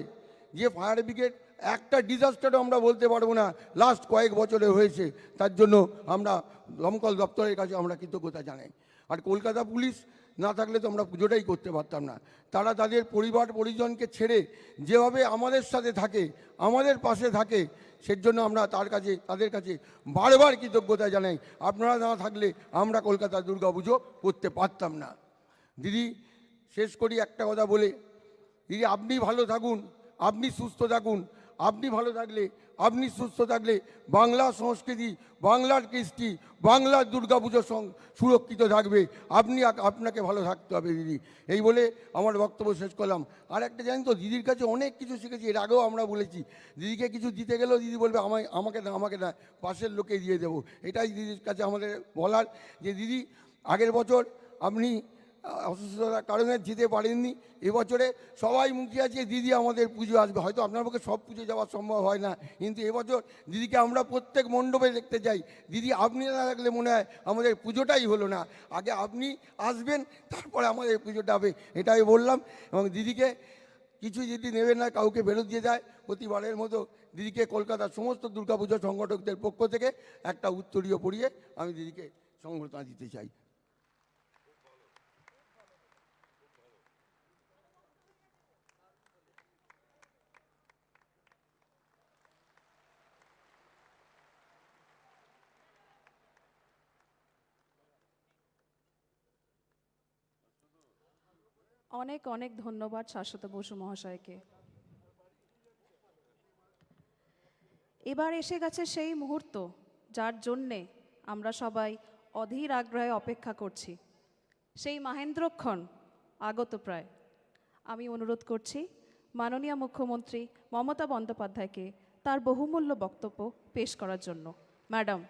যে ফায়ার ব্রিগেড একটা ডিজাস্টারও আমরা বলতে পারবো না লাস্ট কয়েক বছরে হয়েছে, তার জন্য আমরা দমকল দপ্তরের কাছে আমরা কৃতজ্ঞতা জানাই। আর কলকাতা পুলিশ না থাকলে তো আমরা পুজোটাই করতে পারতাম না। তারা তাদের পরিবার পরিজনকে ছেড়ে যেভাবে আমাদের সাথে থাকে, আমাদের পাশে থাকে, সেজন্য আমরা তাদের কাছে বারবার কৃতজ্ঞতা জানাই। আপনারা না থাকলে আমরা কলকাতা দুর্গাপুজো করতে পারতাম না। দিদি শেষ করি একটা কথা বলে, দিদি আপনি ভালো থাকুন, আপনি সুস্থ থাকুন, আপনি ভালো থাকলে আপনি সুস্থ থাকলে বাংলা সংস্কৃতি, বাংলার কৃষ্টি, বাংলার দুর্গাপুজো সুরক্ষিত থাকবে। আপনাকে ভালো থাকতে হবে দিদি। এই বলে আমার বক্তব্য শেষ করলাম। আর একটা জানেন তো, দিদির কাছে অনেক কিছু শিখেছি। এর আগেও আমরা বলেছি, দিদিকে কিছু দিতে গেলেও দিদি বলবে আমাকে না, পাশের লোকে দিয়ে দেবো। এটাই দিদির কাছে আমাদের বলার, যে দিদি আগের বছর আপনি অসুস্থতার কারণে যেতে পারেননি, এবছরে সবাই মুখিয়ে আছে দিদি আমাদের পুজো আসবে। হয়তো আপনার পক্ষে সব পুজো যাওয়া সম্ভব হয় না, কিন্তু এবছর দিদিকে আমরা প্রত্যেক মণ্ডপে দেখতে চাই। দিদি আপনি না থাকলে মনে হয় আমাদের পুজোটাই হলো না। আগে আপনি আসবেন, তারপরে আমাদের পুজোটা হবে, এটাই বললাম। এবং দিদিকে কিছু যদি নেবেন না, কাউকে ফেরত দিয়ে যায়, প্রতিবারের মতো দিদিকে কলকাতার সমস্ত দুর্গাপুজো সংগঠকদের পক্ষ থেকে একটা উত্তরীয় পরিয়ে আমি দিদিকে সংবর্ধনা দিতে চাই। অনেক অনেক ধন্যবাদ শাশ্বত বসু মহাশয়কে। এবার এসে গেছে সেই মুহূর্ত যার জন্যে আমরা সবাই অধীর আগ্রহে অপেক্ষা করছি। সেই মাহেন্দ্রক্ষণ আগত প্রায়। আমি অনুরোধ করছি মাননীয় মুখ্যমন্ত্রী মমতা বন্দ্যোপাধ্যায়কে তার বহুমূল্য বক্তব্য পেশ করার জন্য। ম্যাডাম।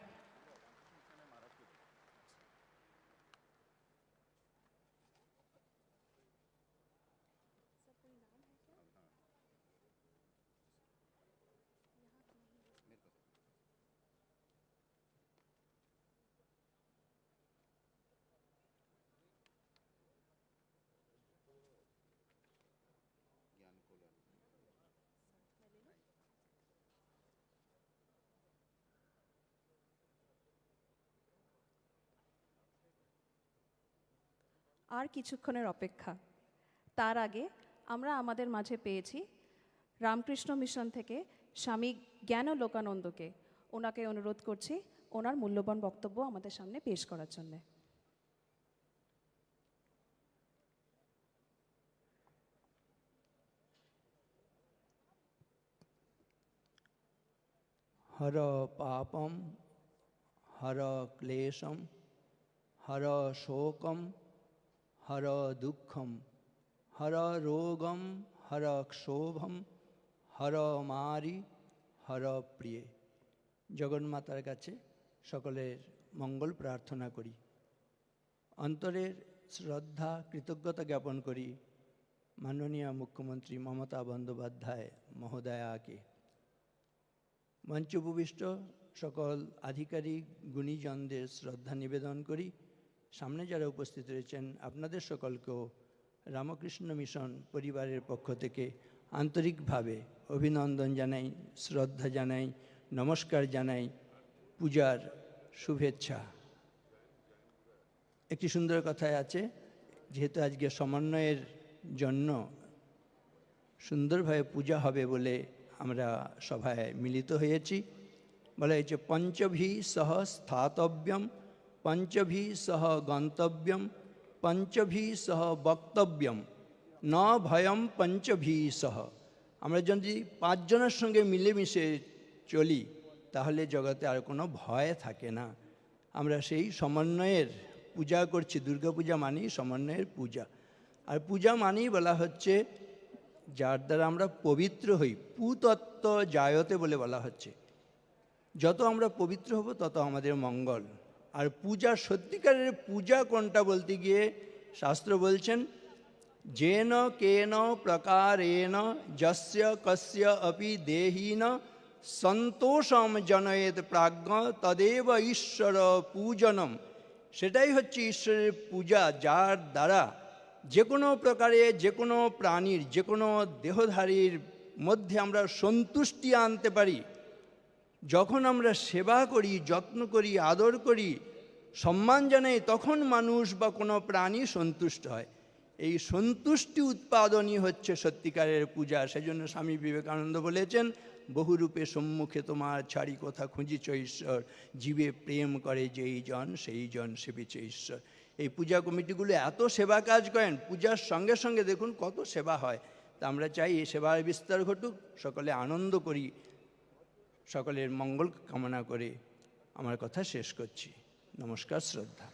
আর কিছুক্ষণের অপেক্ষা। তার আগে আমরা আমাদের মাঝে পেয়েছি রামকৃষ্ণ মিশন থেকে স্বামী জ্ঞানলোকানন্দকে। ওনাকে অনুরোধ করছি ওনার মূল্যবান বক্তব্য আমাদের সামনে পেশ করার জন্যে। हर पापम हर क्लेशम हर शोकम हर दुःखम हर रोगम हर क्षोभम हर मारी हर प्रिय। जगन्मातार काছে সকলের মঙ্গল প্রার্থনা করি, অন্তরের শ্রদ্ধা কৃতজ্ঞতা জ্ঞাপন করি মাননীয় মুখ্যমন্ত্রী মমতা বন্দ্যোপাধ্যায় মহোদয়াকে। মঞ্চে উপবিষ্ট সকল আধিকারিক গুণীজনদের শ্রদ্ধা নিবেদন করি। সামনে যারা উপস্থিত রয়েছেন আপনাদের সকলকেও রামকৃষ্ণ মিশন পরিবারের পক্ষ থেকে আন্তরিকভাবে অভিনন্দন জানাই, শ্রদ্ধা জানাই, নমস্কার জানাই, পূজার শুভেচ্ছা। একটি সুন্দর কথায় আছে, যেহেতু আজকে সমন্বয়ের জন্য সুন্দরভাবে পূজা হবে বলে আমরা সভায় মিলিত হয়েছি। বলা হয়েছে পঞ্চভি সহ স্থাতব্যম, পঞ্চভি সহ গন্তব্যম, পঞ্চভি সহ বক্তব্যম, ন ভয়ম পঞ্চভি সহ। আমরা যদি পাঁচজনের সঙ্গে মিলেমিশে চলি তাহলে জগতে আর কোনো ভয় থাকে না। আমরা সেই সমন্বয়ের পূজা করছি। দুর্গাপূজা মানেই সমন্বয়ের পূজা। আর পূজা মানেই বলা হচ্ছে যার দ্বারা আমরা পবিত্র হই, পুতত্ত্ব জায়তে বলে বলা হচ্ছে। যত আমরা পবিত্র হব তত আমাদের মঙ্গল। আর পূজা, সত্যিকারের পূজা কোনটা বলতে গিয়ে শাস্ত্র বলছেন, যেন কেন প্রকারেণ যস্য কস্য অপি দেহিন সন্তোষম জনয়েত প্রাজ্ঞ তদেব ঈশ্বর পূজনম। সেটাই হচ্ছে ঈশ্বরের পূজা, যার দ্বারা যে কোনো প্রকারে যে কোনো প্রাণীর, যে কোনো দেহধারীর মধ্যে আমরা সন্তুষ্টি আনতে পারি। যখন আমরা সেবা করি, যত্ন করি, আদর করি, সম্মান জানাই, তখন মানুষ বা কোনো প্রাণী সন্তুষ্ট হয়। এই সন্তুষ্টি উৎপাদনই হচ্ছে সত্যিকারের পূজা। সেজন্য স্বামী বিবেকানন্দ বলেছেন, বহুরূপে সম্মুখে তোমার ছাড়ি কথা খুঁজিছ ঈশ্বর, জীবে প্রেম করে যেই জন সেই জন সেবিছে ঈশ্বর। এই পূজা কমিটিগুলো এত সেবা কাজ করেন, পূজার সঙ্গে সঙ্গে দেখুন কত সেবা হয়। তা আমরা চাই এই সেবার বিস্তার ঘটুক, সকলে আনন্দ করি। সকলের মঙ্গল কামনা করে আমার কথা শেষ করছি। নমস্কার, শ্রদ্ধা।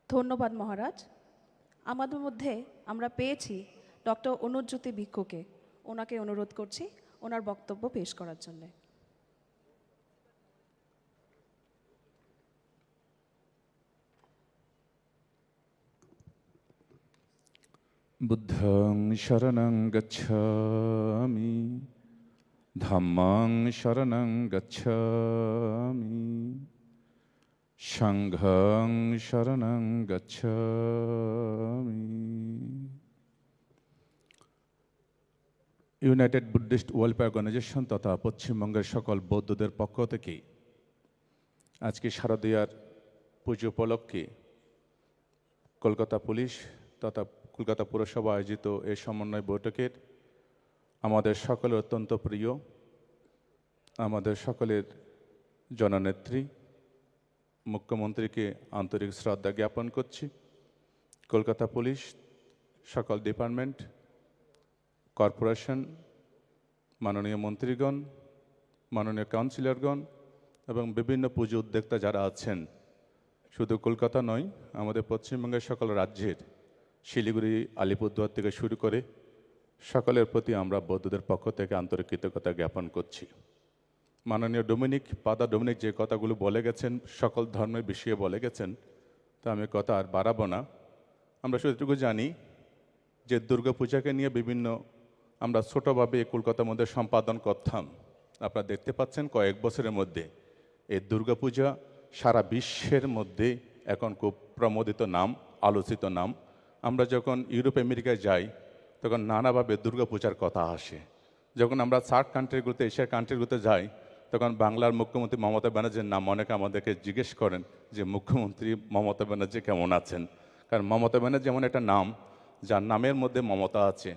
ধন্যবাদ মহারাজ। আমাদের মধ্যে আমরা পেয়েছি ডক্টর অনুজ্যোতি ভিক্ষুকে। ওনাকে অনুরোধ করছি ওনার বক্তব্য পেশ করার জন্যে। বুদ্ধং শরণং গচ্ছামি, ধম্মং শরণং গচ্ছামি, সংঘং শরণং গচ্ছামি। ইউনাইটেড বুদ্ধিস্ট ওয়েলফেয়ার অর্গানাইজেশন তথা পশ্চিমবঙ্গের সকল বৌদ্ধদের পক্ষ থেকে আজকে শারদীয়ার পুজো উপলক্ষে কলকাতা পুলিশ তথা কলকাতা পুরসভা আয়োজিত এই সমন্বয় বৈঠকের আমাদের সকলের অত্যন্ত প্রিয়, আমাদের সকলের জননেত্রী মুখ্যমন্ত্রীকে আন্তরিক শ্রদ্ধা জ্ঞাপন করছি। কলকাতা পুলিশ, সকল ডিপার্টমেন্ট, কর্পোরেশন, মাননীয় মন্ত্রীগণ, মাননীয় কাউন্সিলরগণ এবং বিভিন্ন পুজো উদ্যোক্তা যারা আছেন, শুধু কলকাতা নয়, আমাদের পশ্চিমবঙ্গের সকল রাজ্যের শিলিগুড়ি, আলিপুরদুয়ার থেকে শুরু করে সকলের প্রতি আমরা বৌদ্ধদের পক্ষ থেকে আন্তরিক কৃতজ্ঞতা জ্ঞাপন করছি। মাননীয় ফাদার ডোমিনিক যে কথাগুলো বলে গেছেন, সকল ধর্মের বিষয়ে বলে গেছেন, তা আমি কথা আর বাড়াবো না। আমরা শুধু এটুকু জানি যে দুর্গাপূজাকে নিয়ে বিভিন্ন আমরা ছোটোভাবে কলকাতার মধ্যে সম্পাদন করতাম। আপনারা দেখতে পাচ্ছেন কয়েক বছরের মধ্যে এই দুর্গাপূজা সারা বিশ্বের মধ্যে এখন খুব প্রমোদিত নাম, আলোচিত নাম। আমরা যখন ইউরোপ আমেরিকায় যাই তখন নানাভাবে দুর্গাপূজার কথা আসে। যখন আমরা সার্ক কান্ট্রিগুলোতে, এশিয়ার কান্ট্রিগুলোতে যাই, তখন বাংলার মুখ্যমন্ত্রী মমতা ব্যানার্জির নাম অনেকে আমাদেরকে জিজ্ঞেস করেন যে মুখ্যমন্ত্রী মমতা ব্যানার্জি কেমন আছেন। কারণ মমতা ব্যানার্জি এমন একটা নাম যার নামের মধ্যে মমতা আছে।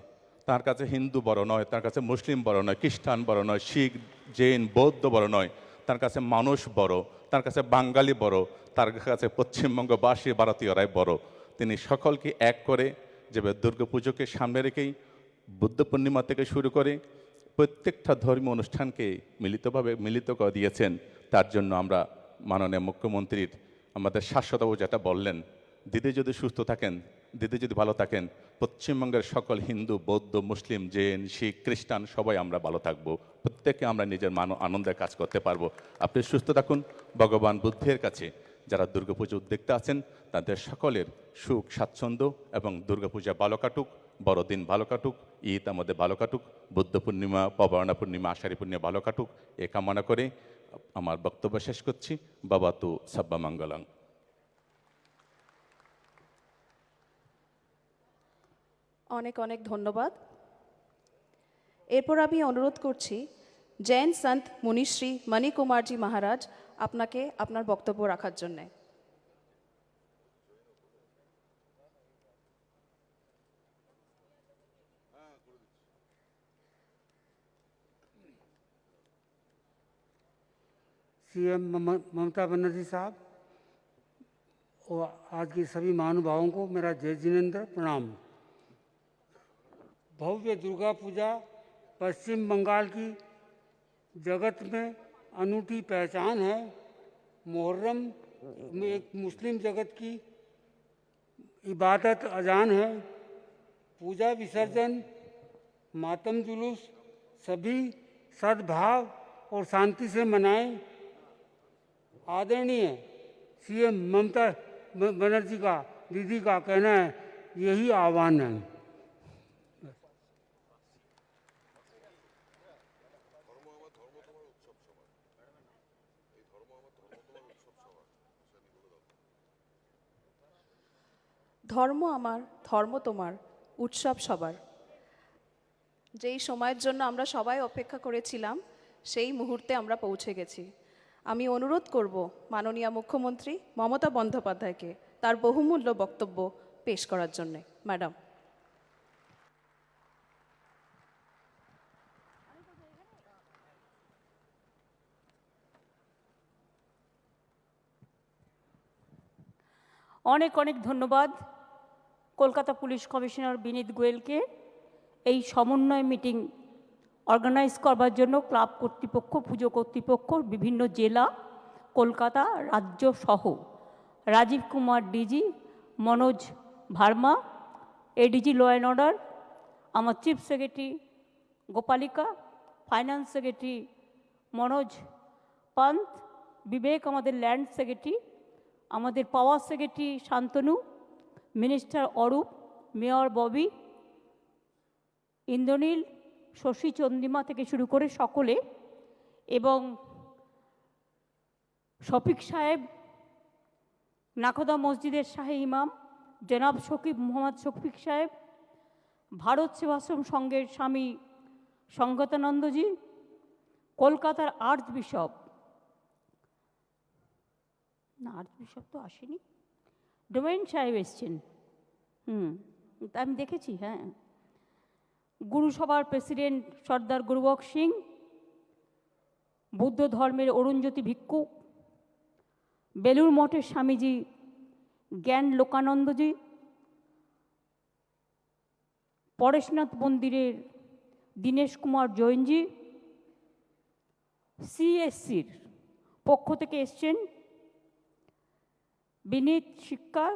তার কাছে হিন্দু বড় নয়, তার কাছে মুসলিম বড় নয়, খ্রিস্টান বড় নয়, শিখ, জৈন, বৌদ্ধ বড় নয়, তার কাছে মানুষ বড়, তার কাছে বাঙালি বড়, তার কাছে পশ্চিমবঙ্গবাসী ভারতীয়রাই বড়। তিনি সকলকে এক করে যেভাবে দুর্গাপুজোকে সামনে রেখেই বুদ্ধ পূর্ণিমা থেকে শুরু করে প্রত্যেকটা ধর্মীয় অনুষ্ঠানকে মিলিত করে দিয়েছেন। তার জন্য আমরা মাননীয় মুখ্যমন্ত্রীর আমাদের শাশ্বতবাবু যেটা বললেন, দিদি যদি সুস্থ থাকেন, দিদি যদি ভালো থাকেন, পশ্চিমবঙ্গের সকল হিন্দু, বৌদ্ধ, মুসলিম, জৈন, শিখ, খ্রিস্টান সবাই আমরা ভালো থাকবো, প্রত্যেকে আমরা নিজের আনন্দের কাজ করতে পারবো। আপনি সুস্থ থাকুন। ভগবান বুদ্ধের কাছে যারা দুর্গাপুজো উদ্যোক্তা আছেন তাদের সকলের সুখ, স্বাচ্ছন্দ্য এবং দুর্গাপূজা ভালো কাটুক, বড়দিন ভালো কাটুক, ঈদ আমাদের ভালো কাটুক, বুদ্ধ পূর্ণিমা, পবর্ণা পূর্ণিমা, আষাঢ়ী পূর্ণিমা ভালো কাটুক, এ কামনা করে আমার বক্তব্য শেষ করছি। বাবা তু সাব্বা মঙ্গলং। অনেক অনেক ধন্যবাদ। এরপর আমি অনুরোধ করছি জৈন সন্ত মুনিশ্রী মণিকুমারজি মহারাজ আপনাকে আপনার বক্তব্য রাখার জন্যে। सीएम ममता बनर्जी साहब और आज के सभी महानुभावों को मेरा जय जिनेन्द्र प्रणाम। भव्य दुर्गा पूजा पश्चिम बंगाल की जगत में अनूठी पहचान है। मुहर्रम में एक मुस्लिम जगत की इबादत अजान है। पूजा विसर्जन, मातम जुलूस सभी सद्भाव और शांति से मनाएं। आदरणीय सीएम ममता बनर्जी का, दीदी का कहना है, यही आह्वान है। ধর্ম আমার, ধর্ম তোমার, উৎসব সবার। যেই সময়ের জন্য আমরা সবাই অপেক্ষা করেছিলাম সেই মুহূর্তে আমরা পৌঁছে গেছি। আমি অনুরোধ করব মাননীয় মুখ্যমন্ত্রী মমতা বন্দ্যোপাধ্যায়কে তার বহুমূল্য বক্তব্য পেশ করার জন্যে। ম্যাডাম। অনেক অনেক ধন্যবাদ কলকাতা পুলিশ কমিশনার বিনীত গোয়েলকে এই সমন্বয় মিটিং অর্গানাইজ করবার জন্য ক্লাব কর্তৃপক্ষ, পুজো কর্তৃপক্ষ, বিভিন্ন জেলা, কলকাতা, রাজ্য সহ Rajeev Kumar DG, Manoj Verma, ADG law and order, আমার chief secretary Gopalika, finance secretary Manoj Pant, Bibek আমাদের ল্যান্ড সেক্রেটারি, আমাদের power secretary Shantanu, minister Arup, mayor Bobby, Indranil, Shashi Chandrima থেকে শুরু করে সকলে, এবং শফিক সাহেব, নাকোদা মসজিদের শাহী ইমাম জনাব শকিব মোহাম্মদ শফিক সাহেব, ভারত সেবাশ্রম সংঘের স্বামী সংগতানন্দজি, কলকাতার আর্চ বিশপ, না আর্চ বিশপ তো আসেনি, ডোমেন সাহেব এসছেন, আমি দেখেছি, হ্যাঁ, গুরুসভার প্রেসিডেন্ট সর্দার গুরুবক সিং, বৌদ্ধ ধর্মের অরুণজ্যোতি ভিক্ষু, বেলুর মঠের স্বামীজি জ্ঞান লোকানন্দজি, পরেশনাথ মন্দিরের দীনেশ কুমার জৈনজি, সিএসসির পক্ষ থেকে এসছেন বিনীত শিক্ষা,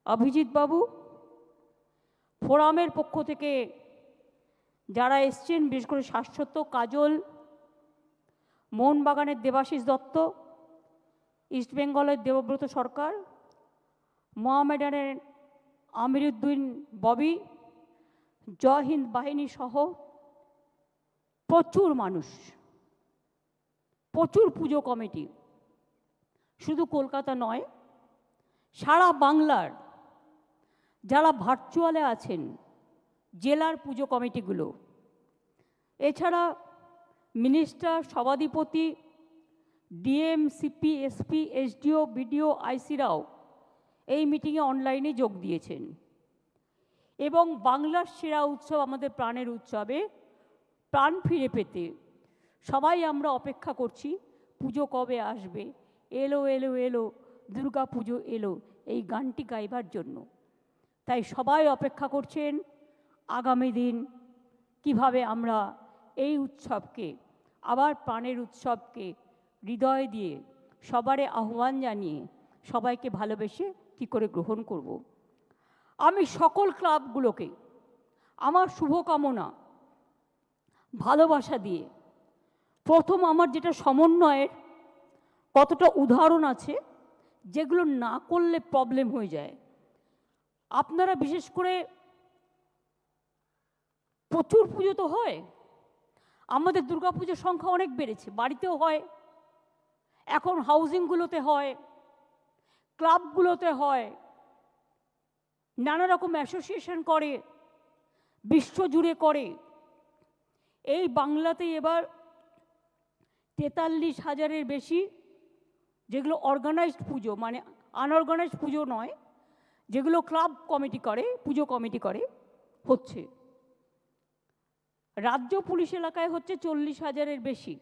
অভিজিৎ বাবু, ফোরামের পক্ষ থেকে যারা এসছেন বিশেষ করে শাশ্বত, কাজল, মোহনবাগানের দেবাশিস দত্ত, ইস্টবেঙ্গলের দেবব্রত সরকার, মোহামেডানের আমিরুদ্দিন ববি, জয় হিন্দ বাহিনী সহ প্রচুর মানুষ, প্রচুর পুজো কমিটি, শুধু কলকাতা নয়, সারা বাংলার যারা ভার্চুয়ালে আছেন জেলার পুজো কমিটিগুলো, এছাড়া মিনিস্টার, সভাধিপতি, DM, CP, SP, SDO, BDO, আইসিরাও এই মিটিংয়ে অনলাইনে যোগ দিয়েছেন। এবং বাংলার সেরা উৎসব, আমাদের প্রাণের উৎসবে প্রাণ ফিরে পেতে সবাই আমরা অপেক্ষা করছি পুজো কবে আসবে, এলো এলো এলো দুর্গা পুজো এলো, এই গানটি গাইবার জন্য। তাই সবাই অপেক্ষা করছেন আগামী দিন কিভাবে আমরা এই উৎসবকে, আবার প্রাণের উৎসবকে হৃদয় দিয়ে সবারে আহ্বান জানিয়ে সবাইকে ভালোবেসে কী করে গ্রহণ করব। আমি সকল ক্লাবগুলোকে আমার শুভকামনা, ভালোবাসা দিয়ে, প্রথম আমার যেটা সমন্বয়ের কতটা উদাহরণ আছে যেগুলো না করলে প্রবলেম হয়ে যায়। আপনারা বিশেষ করে প্রচুর পুজো তো হয়, আমাদের দুর্গাপুজোর সংখ্যা অনেক বেড়েছে, বাড়িতেও হয়, এখন হাউজিংগুলোতে হয়, ক্লাবগুলোতে হয়, নানা রকম অ্যাসোসিয়েশন করে, বিশ্বজুড়ে করে। এই বাংলাতে এবার 43,000-এর বেশি যেগুলো অর্গানাইজড পুজো, মানে আনঅর্গানাইজড পুজো নয়, যেগুলো ক্লাব কমিটি করে, পুজো কমিটি করে, হচ্ছে। রাজ্য পুলিশ এলাকায় হচ্ছে 40,000-এর বেশি,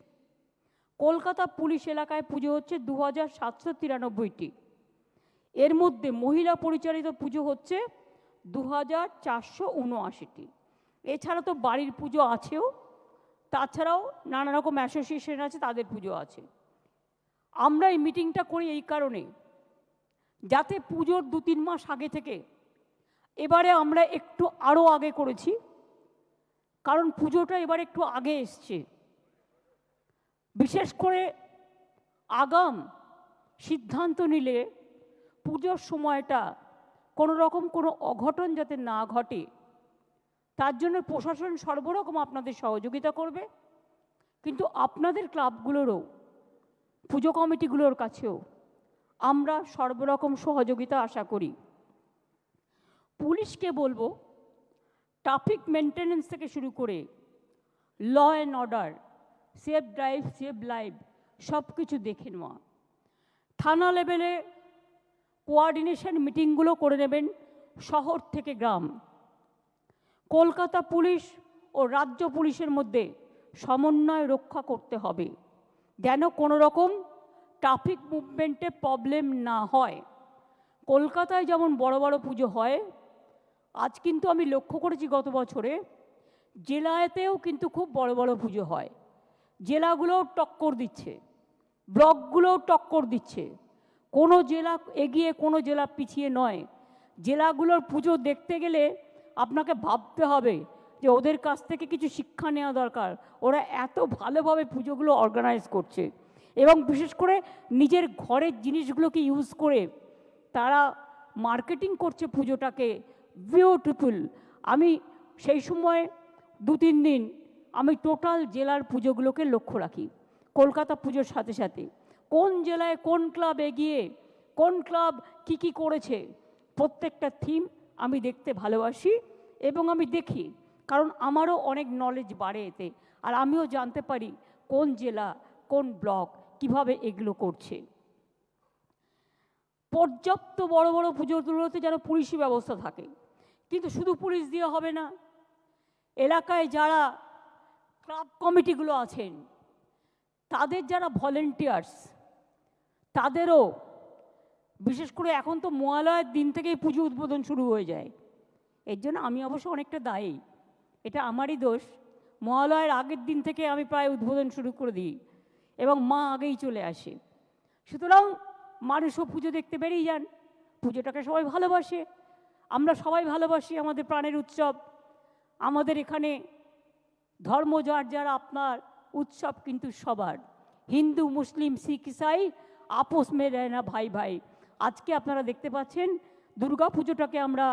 কলকাতা পুলিশ এলাকায় পুজো হচ্ছে 2,793টি, এর মধ্যে মহিলা পরিচালিত পুজো হচ্ছে 2,479টি। এছাড়া তো বাড়ির পুজো আছেও, তাছাড়াও নানা রকম অ্যাসোসিয়েশন আছে, তাদের পুজো আছে। আমরা এই মিটিংটা করি এই কারণে, যাতে পুজোর 2-3 মাস আগে থেকে, এবারে আমরা একটু আরও আগে করেছি কারণ পুজোটা এবার একটু আগে এসছে, বিশেষ করে আগাম সিদ্ধান্ত নিলে পুজোর সময়টা কোনো রকম কোনো অঘটন যাতে না ঘটে, তার জন্য প্রশাসন সর্বরকম আপনাদের সহযোগিতা করবে, কিন্তু আপনাদের ক্লাবগুলোরও, পুজো কমিটিগুলোর কাছেও আমরা সর্বরকম সহযোগিতা আশা করি। পুলিশকে বলবো ট্রাফিক মেনটেন্যান্স থেকে শুরু করে law and order, safe drive, save life সব কিছু দেখে নেওয়া। থানা লেভেলে কোঅর্ডিনেশন মিটিংগুলো করে নেবেন শহর থেকে গ্রাম। কলকাতা পুলিশ ও রাজ্য পুলিশের মধ্যে সমন্বয় রক্ষা করতে হবে যেন কোনো রকম ট্রাফিক মুভমেন্টে প্রবলেম না হয়। কলকাতায় যেমন বড় বড় পুজো হয়, আজ কিন্তু আমি লক্ষ্য করেছি গত বছরে জেলাতেও কিন্তু খুব বড় বড় পুজো হয়। জেলাগুলোও টক্কর দিচ্ছে, ব্লকগুলোও টক্কর দিচ্ছে। কোনো জেলা এগিয়ে কোনো জেলা পিছিয়ে নয়। জেলাগুলোর পুজো দেখতে গেলে আপনাকে ভাবতে হবে যে ওদের কাছ থেকে কিছু শিক্ষা নেওয়া দরকার। ওরা এত ভালোভাবে পুজোগুলো অর্গানাইজ করছে এবং বিশেষ করে নিজের ঘরের জিনিসগুলোকে ইউজ করে তারা মার্কেটিং করছে পুজোটাকে বিউটিফুল। আমি সেই সময় 2-3 দিন আমি টোটাল জেলার পুজোগুলোকে লক্ষ্য রাখি কলকাতা পুজোর সাথে সাথে। কোন জেলায় কোন ক্লাব এগিয়ে, কোন ক্লাব কি করেছে, প্রত্যেকটা থিম আমি দেখতে ভালোবাসি এবং আমি দেখি, কারণ আমারও অনেক নলেজ বাড়ে এতে। আর আমিও জানতে পারি কোন জেলা কোন ব্লক কিভাবে এগুলো করছে। পর্যাপ্ত বড় বড় পুজোগুলোতে যেন পুলিশি ব্যবস্থা থাকে, কিন্তু শুধু পুলিশ দিয়ে হবে না। এলাকায় যারা ক্লাব কমিটিগুলো আছেন, তাদের যারা ভলেন্টিয়ার্স, তাদেরও, বিশেষ করে এখন তো মহালয়ার দিন থেকেই পুজো উদ্বোধন শুরু হয়ে যায়। এর জন্য আমি অবশ্য অনেকটা দায়ী, এটা আমারই দোষ। মহালয়ার আগের দিন থেকে আমি প্রায় উদ্বোধন শুরু করে দিই এবং মা আগেই চলে আসে। সুতরাং মানুষও পুজো দেখতে বেরিয়ে যান। পুজোটাকে সবাই ভালোবাসে, আমরা সবাই ভালোবাসি, আমাদের প্রাণের উৎসব। আমাদের এখানে ধর্ম যার যার আপনার, উৎসব কিন্তু সবার। হিন্দু মুসলিম শিখ ইসাই আপোষ মে রহনা ভাই ভাই। আজকে আপনারা দেখতে পাচ্ছেন দুর্গা পুজোটাকে আমরা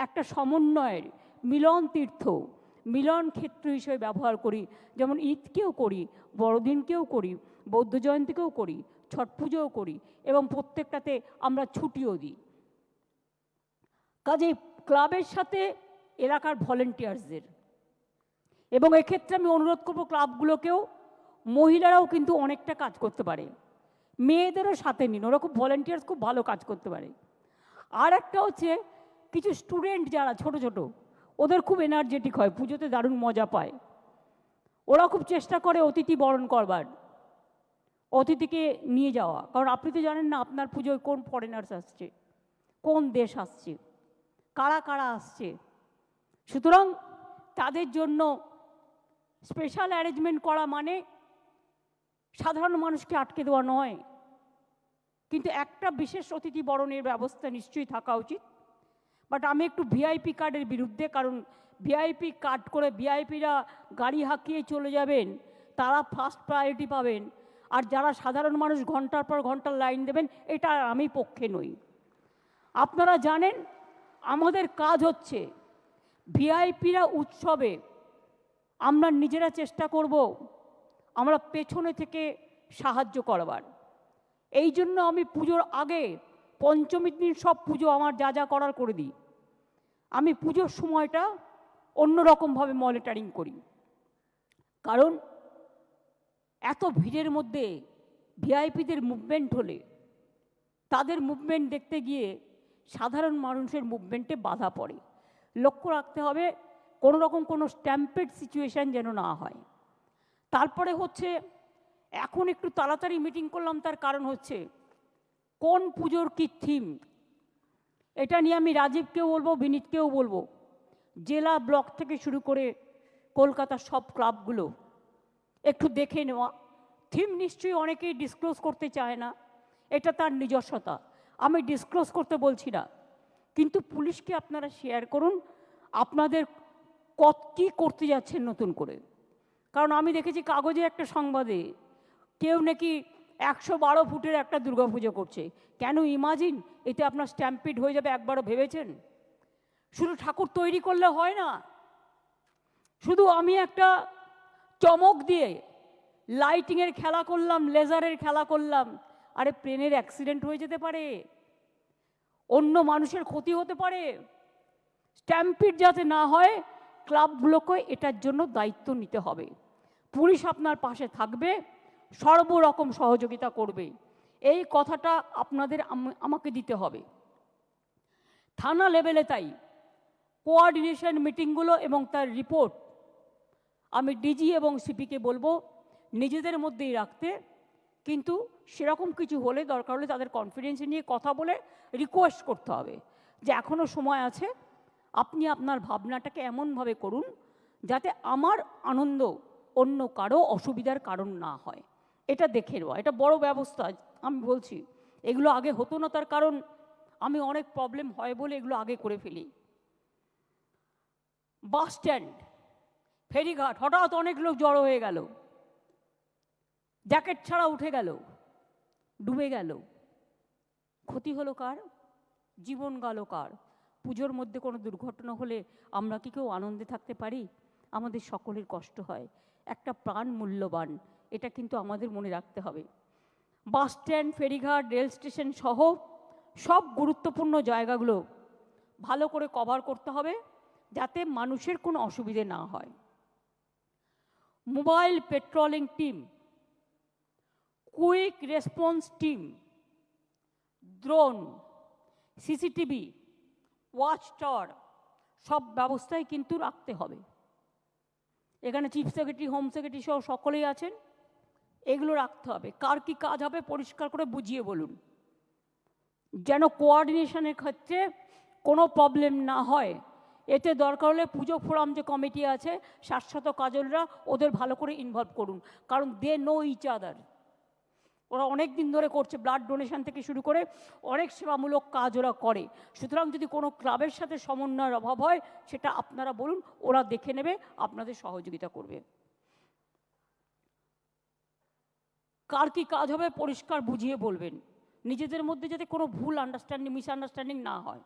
একটা সমন্বয়ের মিলন তীর্থ, মিলন ক্ষেত্র হিসেবে ব্যবহার করি। যেমন ঈদকেও করি, বড়দিনকেও করি, বৌদ্ধ জয়ন্তীকেও করি, ছট পুজোও করি এবং প্রত্যেকটাতে আমরা ছুটিও দিই। কাজেই ক্লাবের সাথে এলাকার ভলেন্টিয়ার্সদের, এবং এক্ষেত্রে আমি অনুরোধ করব ক্লাবগুলোকেও, মহিলারাও কিন্তু অনেকটা কাজ করতে পারে, মেয়েদেরও সাথে নিন, ওরা খুব ভলেন্টিয়ার্স খুব ভালো কাজ করতে পারে। আর একটা হচ্ছে কিছু স্টুডেন্ট যারা ছোট ছোট, ওদের খুব এনার্জেটিক হয়, পুজোতে দারুণ মজা পায়। ওরা খুব চেষ্টা করে অতিথি বরণ করবার, অতিথিকে নিয়ে যাওয়া। কারণ আপনি তো জানেন না আপনার পুজোয় কোন ফরেনার্স আসছে, কোন দেশ আসছে, কারা কারা আসছে। সুতরাং তাদের জন্য স্পেশাল অ্যারেঞ্জমেন্ট করা মানে সাধারণ মানুষকে আটকে দেওয়া নয়, কিন্তু একটা বিশেষ অতিথি বরণের ব্যবস্থা নিশ্চয়ই থাকা উচিত। বাট আমি একটু ভিআইপি কার্ডের বিরুদ্ধে, কারণ ভিআইপি কার্ড করে ভিআইপিরা গাড়ি হাঁকিয়ে চলে যাবেন, তারা ফার্স্ট প্রায়োরিটি পাবেন, আর যারা সাধারণ মানুষ ঘন্টার পর ঘন্টার লাইন দেবেন, এটা আমি পক্ষে নই। আপনারা জানেন আমাদের কাজ হচ্ছে ভিআইপিরা উৎসবে আমরা নিজেরা চেষ্টা করব আমরা পেছনে থেকে সাহায্য করবার। এই জন্য আমি পুজোর আগে পঞ্চমীর দিন সব পুজো আমার যা যা করার করে দিই। আমি পুজোর সময়টা অন্যরকমভাবে মনিটরিং করি, কারণ এত ভিড়ের মধ্যে ভিআইপিদের মুভমেন্ট হলে তাদের মুভমেন্ট দেখতে গিয়ে সাধারণ মানুষের মুভমেন্টে বাধা পড়ে। লক্ষ্য রাখতে হবে কোনো রকম কোনো স্ট্যাম্পেড সিচুয়েশান যেন না হয়। তারপরে হচ্ছে এখন একটু তাড়াতাড়ি মিটিং করলাম, তার কারণ হচ্ছে কোন পুজোর কী থিম, এটা নিয়ে আমি রাজীবকেও বলবো, বিনীতকেও বলবো, জেলা ব্লক থেকে শুরু করে কলকাতার সব ক্লাবগুলো একটু দেখে নেওয়া। থিম নিশ্চয়ই অনেকেই ডিসক্লোজ করতে চায় না, এটা তার নিজস্বতা, আমি ডিসক্লোজ করতে বলছি না, কিন্তু পুলিশকে আপনারা শেয়ার করুন আপনাদের কী করতে যাচ্ছেন নতুন করে। কারণ আমি দেখেছি কাগজে একটা সংবাদে কেউ নাকি 112 ফুটের একটা দুর্গাপুজো করছে। কেন? ইমাজিন এতে আপনার স্ট্যাম্পিড হয়ে যাবে, একবারও ভেবেছেন? শুধু ঠাকুর তৈরি করলে হয় না, শুধু আমি একটা চমক দিয়ে লাইটিংয়ের খেলা করলাম, লেজারের খেলা করলাম, আরে প্লেনের অ্যাক্সিডেন্ট হয়ে যেতে পারে, অন্য মানুষের ক্ষতি হতে পারে। স্ট্যাম্পিড যাতে না হয় ক্লাবগুলোকে এটার জন্য দায়িত্ব নিতে হবে। পুলিশ আপনার পাশে থাকবে, সর্বরকম সহযোগিতা করবে, এই কথাটা আপনাদের আমাকে দিতে হবে। থানা লেভেলে তাই কোঅর্ডিনেশন মিটিংগুলো এবং তার রিপোর্ট আমি ডিজি এবং সিপিকে বলবো নিজেদের মধ্যেই রাখতে, কিন্তু সেরকম কিছু হলে দরকার হলে তাদের কনফিডেন্স নিয়ে কথা বলে রিকোয়েস্ট করতে হবে যে এখনও সময় আছে, আপনি আপনার ভাবনাটাকে এমনভাবে করুন যাতে আমার আনন্দ অন্য কারো অসুবিধার কারণ না হয়। এটা দেখে নেওয়া, এটা বড় ব্যবস্থা। আমি বলছি এগুলো আগে হতো না, তার কারণ আমি অনেক প্রবলেম হয় বলে এগুলো আগে করে ফেলি। বাস স্ট্যান্ড, ফেরিঘাট, হঠাৎ অনেক লোক জড়ো হয়ে গেল, জ্যাকেট ছাড়া উঠে গেল, ডুবে গেল, ক্ষতি হলো কার? জীবন গেল কার? পুজোর মধ্যে কোনো দুর্ঘটনা হলে আমরা কি কেউ আনন্দে থাকতে পারি? আমাদের সকলের কষ্ট হয়। একটা প্রাণ মূল্যবান, এটা কিন্তু আমাদের মনে রাখতে হবে। বাস স্ট্যান্ড, ফেরিঘাট, রেল স্টেশন সহ সব গুরুত্বপূর্ণ জায়গাগুলো ভালো করে কভার করতে হবে যাতে মানুষের কোনো অসুবিধে না হয়। Mobile patrolling team, quick response team, drone, CCTV, watch tower, সব ব্যবস্থাই কিন্তু রাখতে হবে। এখানে চিফ সেক্রেটারি, হোম সেক্রেটারি সহ সকলেই আছেন, এগুলো রাখতে হবে। কার কি কাজ হবে পরিষ্কার করে বুঝিয়ে বলুন, যেন কোঅর্ডিনেশনের ক্ষেত্রে কোনো প্রবলেম না হয়। এতে দরকার হলে পুজো ফোরাম যে কমিটি আছে, শাশ্বত কাজলরা, ওদের ভালো করে ইনভলভ করুন, কারণ দে নো ইচ আদার। ওরা অনেক দিন ধরে করছে, ব্লাড ডোনেশন থেকে শুরু করে অনেক সেবামূলক কাজ ওরা করে। সুতরাং যদি কোনো ক্লাবের সাথে সমন্বয়ের অভাব হয় সেটা আপনারা বলুন, ওরা দেখে নেবে, আপনাদের সহযোগিতা করবে। কার কি কাজ হবে পরিষ্কার বুঝিয়ে বলবেন, নিজেদের মধ্যে যাতে কোনো ভুল আন্ডারস্ট্যান্ডিং, মিসআন্ডারস্ট্যান্ডিং না হয়।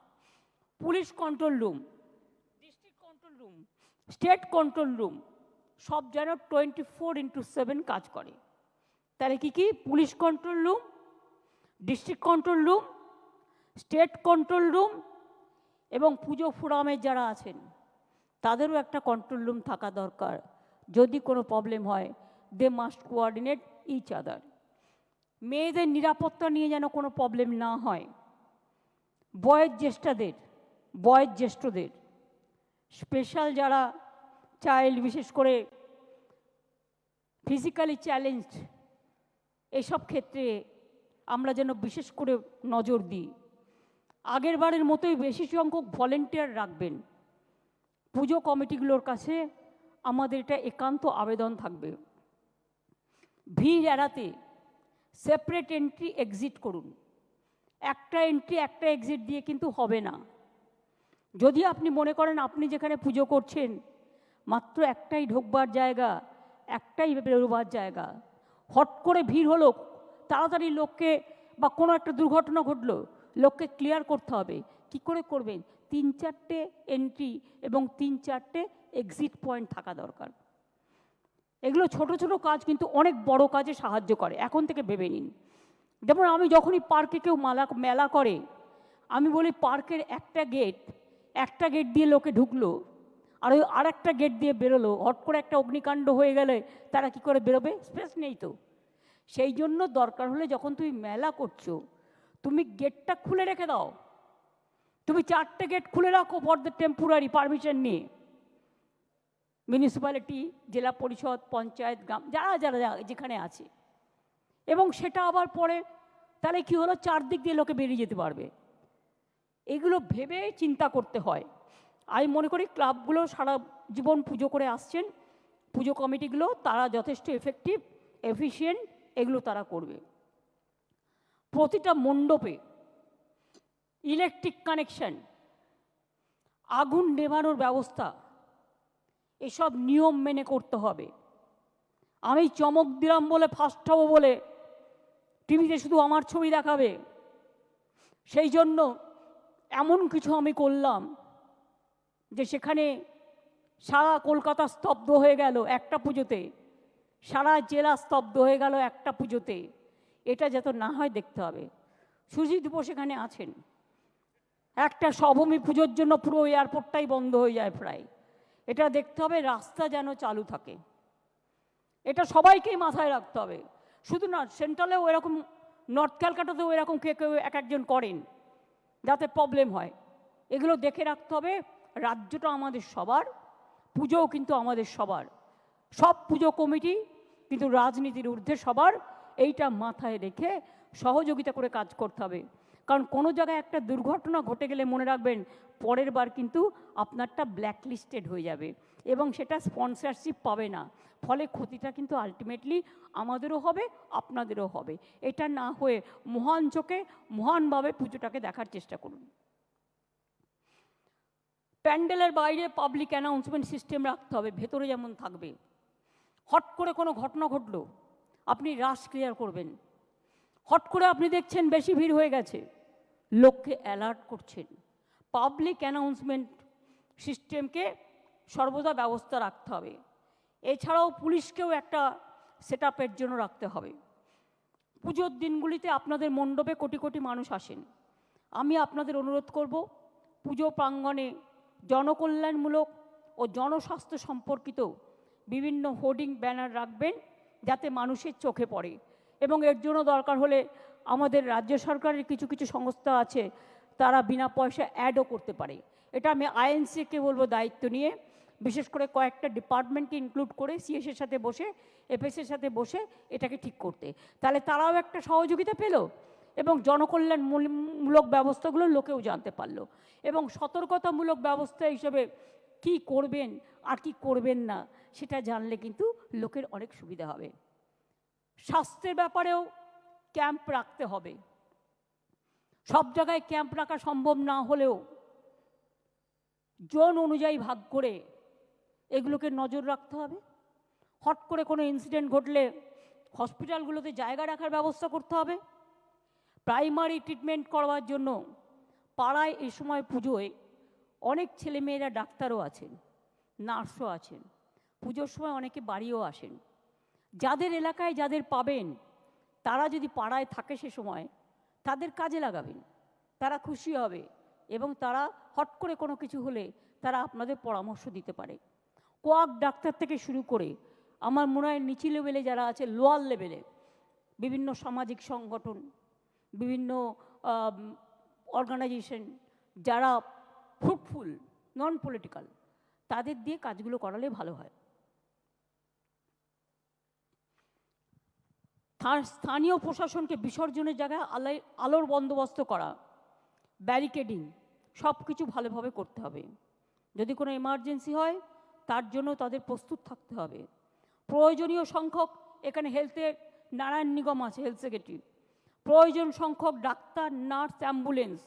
Police control room, district control room, state control room সব যেন 24/7 কাজ করে। তাহলে কি কি? Police control room, district control room, state control room, এবং পুজো ফোরামে যারা আছেন তাদেরও একটা কন্ট্রোল রুম থাকা দরকার। যদি কোনো প্রবলেম হয় they must coordinate each other. মেয়েদের নিরাপত্তা নিয়ে যেন কোনো প্রবলেম না হয়। বয়োজ্যেষ্ঠদের স্পেশাল যারা চাইল্ড, বিশেষ করে ফিজিক্যালি চ্যালেঞ্জড, এসব ক্ষেত্রে আমরা যেন বিশেষ করে নজর দিই। আগের বারের মতোই বেশি সংখ্যক ভলেন্টিয়ার রাখবেন। পুজো কমিটিগুলোর কাছে আমাদের এটা একান্ত আবেদন থাকবে। ভিড় এড়াতে সেপারেট এন্ট্রি এক্সিট করুন। একটা এন্ট্রি একটা এক্সিট দিয়ে কিন্তু হবে না। যদি আপনি মনে করেন আপনি যেখানে পুজো করছেন মাত্র একটাই ঢোকবার জায়গা, একটাই বেরোবার জায়গা, হট করে ভিড় হলো, তাড়াতাড়ি লোককে, বা কোনো একটা দুর্ঘটনা ঘটলো, লোককে ক্লিয়ার করতে হবে। কি করে করবেন? 3-4টে এন্ট্রি এবং 3-4টে এক্সিট পয়েন্ট থাকা দরকার। এগুলো ছোট ছোট কাজ কিন্তু অনেক বড় কাজে সাহায্য করে, এখন থেকে ভেবে নিন। যেমন আমি যখনই পার্কে কেউ মেলা করে, আমি বলি পার্কের একটা গেট দিয়ে লোকে ঢুকলো আর ওই আর একটা গেট দিয়ে বেরোলো, হট করে একটা অগ্নিকাণ্ড হয়ে গেলে তারা কি করে বেরোবে? স্পেস নেই তো। সেই জন্য দরকার হলে যখন তুমি মেলা করছো তুমি গেটটা খুলে রেখে দাও। তুমি 4টে গেট খুলে রাখো ফর দ্য টেম্পোরারি পারমিশন নিয়ে। মিউনিসিপ্যালিটি, জেলা পরিষদ, পঞ্চায়েত, গ্রাম, যারা যেখানে আছে, এবং সেটা আবার পরে তাহলে কি হলো, 4 দিক দিয়ে লোকে বেরিয়ে যেতে পারবে। এগুলো ভেবে চিন্তা করতে হয়। আমি মনে করি ক্লাবগুলো সারা জীবন পুজো করে আসছেন, পুজো কমিটিগুলো তারা যথেষ্ট এফেক্টিভ, এফিশিয়েন্ট, এগুলো তারা করবে। প্রতিটা মণ্ডপে ইলেকট্রিক কানেকশন, আগুন নেভানোর ব্যবস্থা, এসব নিয়ম মেনে করতে হবে। আমি চমক দিলাম বলে, ফার্স্ট হব বলে টিভিতে শুধু আমার ছবি দেখাবে, সেই জন্য এমন কিছু আমি করলাম যে সেখানে সারা কলকাতা স্তব্ধ হয়ে গেল একটা পুজোতে, সারা জেলা স্তব্ধ হয়ে গেল একটা পুজোতে। এটা যাতে না হয় দেখতে হবে। সুজিত বোস এখানে আছেন, একটা সভূমি পুজোর জন্য পুরো এয়ারপোর্টটাই বন্ধ হয়ে যায় প্রায়। এটা দেখতে হবে রাস্তা যেন চালু থাকে, এটা সবাইকেই মাথায় রাখতে হবে। শুধু না, সেন্ট্রালেও এরকম, নর্থ ক্যালকাটাতেও এরকম কেউ একজন করেন যাতে প্রবলেম হয়। এগুলো দেখে রাখতে হবে। রাজ্যটা আমাদের সবার, পুজোও কিন্তু আমাদের সবার। সব পুজো কমিটি কিন্তু রাজনীতির ঊর্ধ্বে সবার, এইটা মাথায় রেখে সহযোগিতা করে কাজ করতে হবে। কারণ কোনো জায়গায় একটা দুর্ঘটনা ঘটে গেলে মনে রাখবেন পরের বার কিন্তু আপনারটা ব্ল্যাকলিস্টেড হয়ে যাবে এবং সেটা স্পন্সরশিপ পাবে না। ফলে ক্ষতিটা কিন্তু আলটিমেটলি আমাদেরও হবে, আপনাদেরও হবে। এটা না হয়ে মহান চোখে মহানভাবে পুজোটাকে দেখার চেষ্টা করুন। প্যান্ডেলের বাইরে পাবলিক অ্যানাউন্সমেন্ট সিস্টেম রাখতে হবে, ভেতরে যেমন থাকবে। হট করে কোনো ঘটনা ঘটলো, আপনি রাশ ক্লিয়ার করবেন। হট করে আপনি দেখছেন বেশি ভিড় হয়ে গেছে, লোককে অ্যালার্ট করছেন। পাবলিক অ্যানাউন্সমেন্ট সিস্টেমকে সর্বদা ব্যবস্থা রাখতে হবে। এছাড়াও পুলিশকেও একটা সেটআপের জন্য রাখতে হবে। পুজোর দিনগুলিতে আপনাদের মণ্ডপে কোটি কোটি মানুষ আসেন। আমি আপনাদের অনুরোধ করব, পুজো প্রাঙ্গণে জনকল্যাণমূলক ও জনস্বাস্থ্য সম্পর্কিত বিভিন্ন হোর্ডিং ব্যানার রাখবেন যাতে মানুষের চোখে পড়ে। এবং এর জন্য দরকার হলে আমাদের রাজ্য সরকারের কিছু কিছু সংস্থা আছে, তারা বিনা পয়সা অ্যাডও করতে পারে। এটা আমি আইএনসিকে বলবো দায়িত্ব নিয়ে, বিশেষ করে কয়েকটা ডিপার্টমেন্টকে ইনক্লুড করে সিএসের সাথে বসে, এফএসের সাথে বসে এটাকে ঠিক করতে। তাহলে তারাও একটা সহযোগিতা পেল এবং জনকল্যাণমূলক ব্যবস্থাগুলো লোকেও জানতে পারলো। এবং সতর্কতামূলক ব্যবস্থা হিসেবে কি করবেন আর কি করবেন না সেটা জানলে কিন্তু লোকের অনেক সুবিধা হবে। স্বাস্থ্যের ব্যাপারেও ক্যাম্প রাখতে হবে। সব জায়গায় ক্যাম্প রাখা সম্ভব না হলেও জোন অনুযায়ী ভাগ করে এগুলোকে নজর রাখতে হবে। হট করে কোনো ইনসিডেন্ট ঘটলে হসপিটালগুলোতে জায়গা রাখার ব্যবস্থা করতে হবে। প্রাইমারি ট্রিটমেন্ট করবার জন্য পাড়ায় এই সময় পুজোয় অনেক ছেলেমেয়েরা ডাক্তারও আছেন, নার্সও আছেন। পুজোর সময় অনেকে বাড়িও আসেন। যাদের এলাকায় যাদের পাবেন তারা যদি পাড়ায় থাকে সে সময় তাদের কাজে লাগাবেন, তারা খুশি হবে এবং তারা হট করে কোনো কিছু হলে তারা আপনাদের পরামর্শ দিতে পারে। কোয়াক ডাক্তার থেকে শুরু করে আমার মনে হয় নিচু লেভেলে যারা আছে, লোয়ার লেভেলে বিভিন্ন সামাজিক সংগঠন, বিভিন্ন অর্গানাইজেশন যারা ফ্রুটফুল, নন পলিটিক্যাল, তাদের দিয়ে কাজগুলো করালে ভালো হয়। স্থানীয় প্রশাসনকে বিসর্জনের জায়গায় আলোর বন্দোবস্ত করা, ব্যারিকেডিং সব কিছু ভালোভাবে করতে হবে। যদি কোনো এমার্জেন্সি হয় তার জন্য তাদের প্রস্তুত থাকতে হবে। প্রয়োজনীয় সংখ্যক, এখানে হেলথের নারায়ণ নিগম আছে, হেলথ সেক্রেটারি, প্রয়োজন সংখ্যক ডাক্তার, নার্স, অ্যাম্বুলেন্স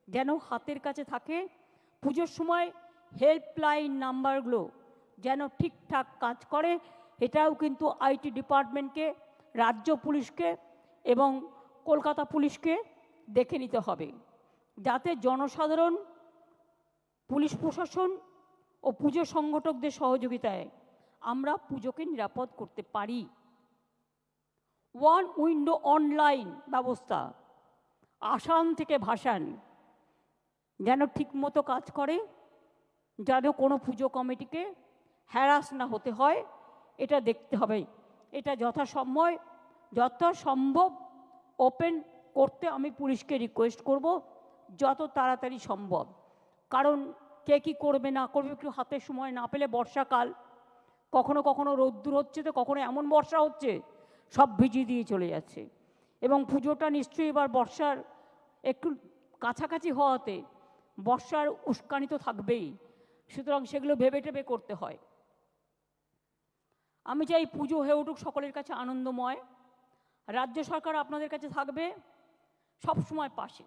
যেন হাতের কাছে থাকে। পুজোর সময় হেল্পলাইন নাম্বারগুলো যেন ঠিকঠাক কাজ করে, এটাও কিন্তু আইটি ডিপার্টমেন্টকে, রাজ্য পুলিশকে এবং কলকাতা পুলিশকে দেখে নিতে হবে, যাতে জনসাধারণ, পুলিশ প্রশাসন ও পুজো সংগঠকদের সহযোগিতায় আমরা পুজোকে নিরাপদ করতে পারি। ওয়ান উইন্ডো অনলাইন ব্যবস্থা, আসান থেকে ভাসান যেন ঠিকমতো কাজ করে, যেন কোনো পুজো কমিটিকে হ্যারাস না হতে হয়, এটা দেখতে হবে। এটা যথাসম্ভব ওপেন করতে আমি পুলিশকে রিকোয়েস্ট করব যত তাড়াতাড়ি সম্ভব। কারণ কে কী করবে না করবে একটু হাতে সময় না পেলে, বর্ষাকাল, কখনো কখনো রোদ্দুর হচ্ছে, তো কখনো এমন বর্ষা হচ্ছে সব ভিজিয়ে দিয়ে চলে যাচ্ছে। এবং পুজোটা নিশ্চয়ই এবার বর্ষার একটু কাছাকাছি হওয়াতে বর্ষার উস্কানি তো থাকবেই, সুতরাং সেগুলো ভেবে টেবে করতে হয়। আমি চাই পুজো হয়ে উঠুক সকলের কাছে আনন্দময়। রাজ্য সরকার আপনাদের কাছে থাকবে সব সময় পাশে।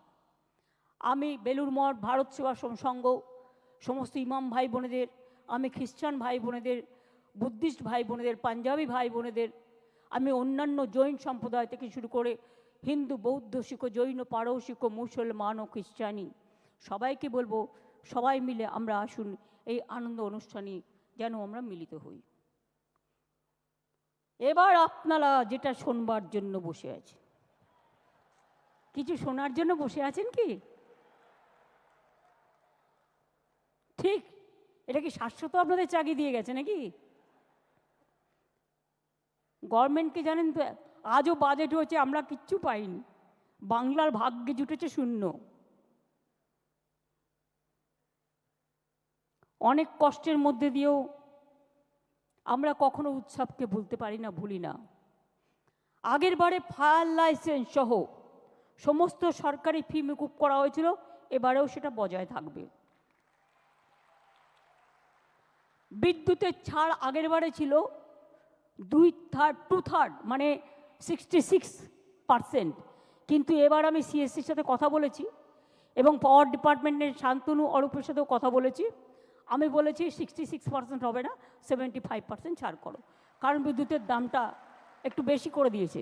আমি বেলুড় মঠ, ভারত সেবাশ্রম সংঘ, সমস্ত ইমাম ভাই বোনেদের, আমি খ্রিস্টান ভাই বোনেদের, বুদ্ধিস্ট ভাই বোনেদের, পাঞ্জাবি ভাই বোনেদের, আমি অন্যান্য জৈন সম্প্রদায় থেকে শুরু করে হিন্দু, বৌদ্ধ, শিখ, জৈন, পারসিক, মুসলমান ও খ্রিস্টানি সবাইকে বলবো, সবাই মিলে আমরা আসুন এই আনন্দ অনুষ্ঠানে যেন আমরা মিলিত হই। এবার আপনারা যেটা শোনবার জন্য বসে আছেন, কিছু শোনার জন্য বসে আছেন কি? ঠিক, এটা কি শাশ্বত আপনাদের চাকরি দিয়ে গেছে নাকি? গভর্নমেন্টকে জানেন তো, আজও বাজেট হয়েছে আমরা কিচ্ছু পাইনি, বাংলার ভাগ্যে জুটেছে শূন্য। অনেক কষ্টের মধ্যে দিয়েও আমরা কখনো উৎসবকে ভুলতে পারি না, ভুলি না। আগের বারে ফায়ার লাইসেন্স সহ সমস্ত সরকারি ফি মকুব করা হয়েছিল, এবারেও সেটা বজায় থাকবে। বিদ্যুতের ছাড় আগের বারে ছিল 2/3 মানে 66%, কিন্তু এবার আমি সিএসসির সাথে কথা বলেছি এবং পাওয়ার ডিপার্টমেন্টের শান্তনু অরূপের সাথেও কথা বলেছি। আমি বলেছি 66% হবে না, 75% ছাড় করো, কারণ বিদ্যুতের দামটা একটু বেশি করে দিয়েছে।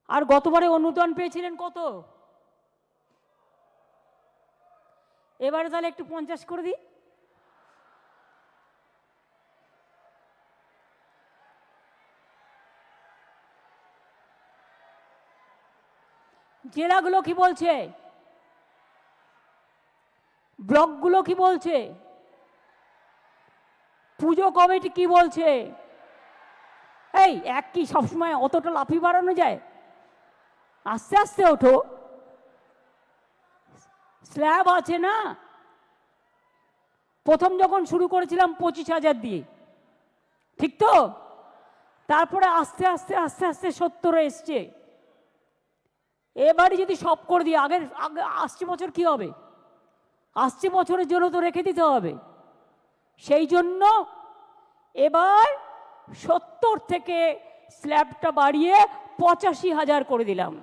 আর গতবারে অনুদান পেয়েছিলেন কত? এবারে তাহলে একটু 50 করে দিই। জেলাগুলো কি বলছে? ব্লকগুলো কি বলছে? পুজো কমিটি কি বলছে? এই এক কি সবসময় অতটা লাফি বাড়ানো যায়? আস্তে আস্তে ওঠো, স্ল্যাব আছে না। প্রথম যখন শুরু করেছিলাম 25,000 দিয়ে, ঠিক তো? তারপরে আস্তে আস্তে আস্তে আস্তে 70 এসছে। এবারে যদি সব করে দিই, আগে আসছে বছর কি হবে? আসছে বছরের জন্য তো রেখে দিতে হবে। সেই জন্য এবার 70 থেকে স্ল্যাবটা বাড়িয়ে 85,000 করে দিলাম।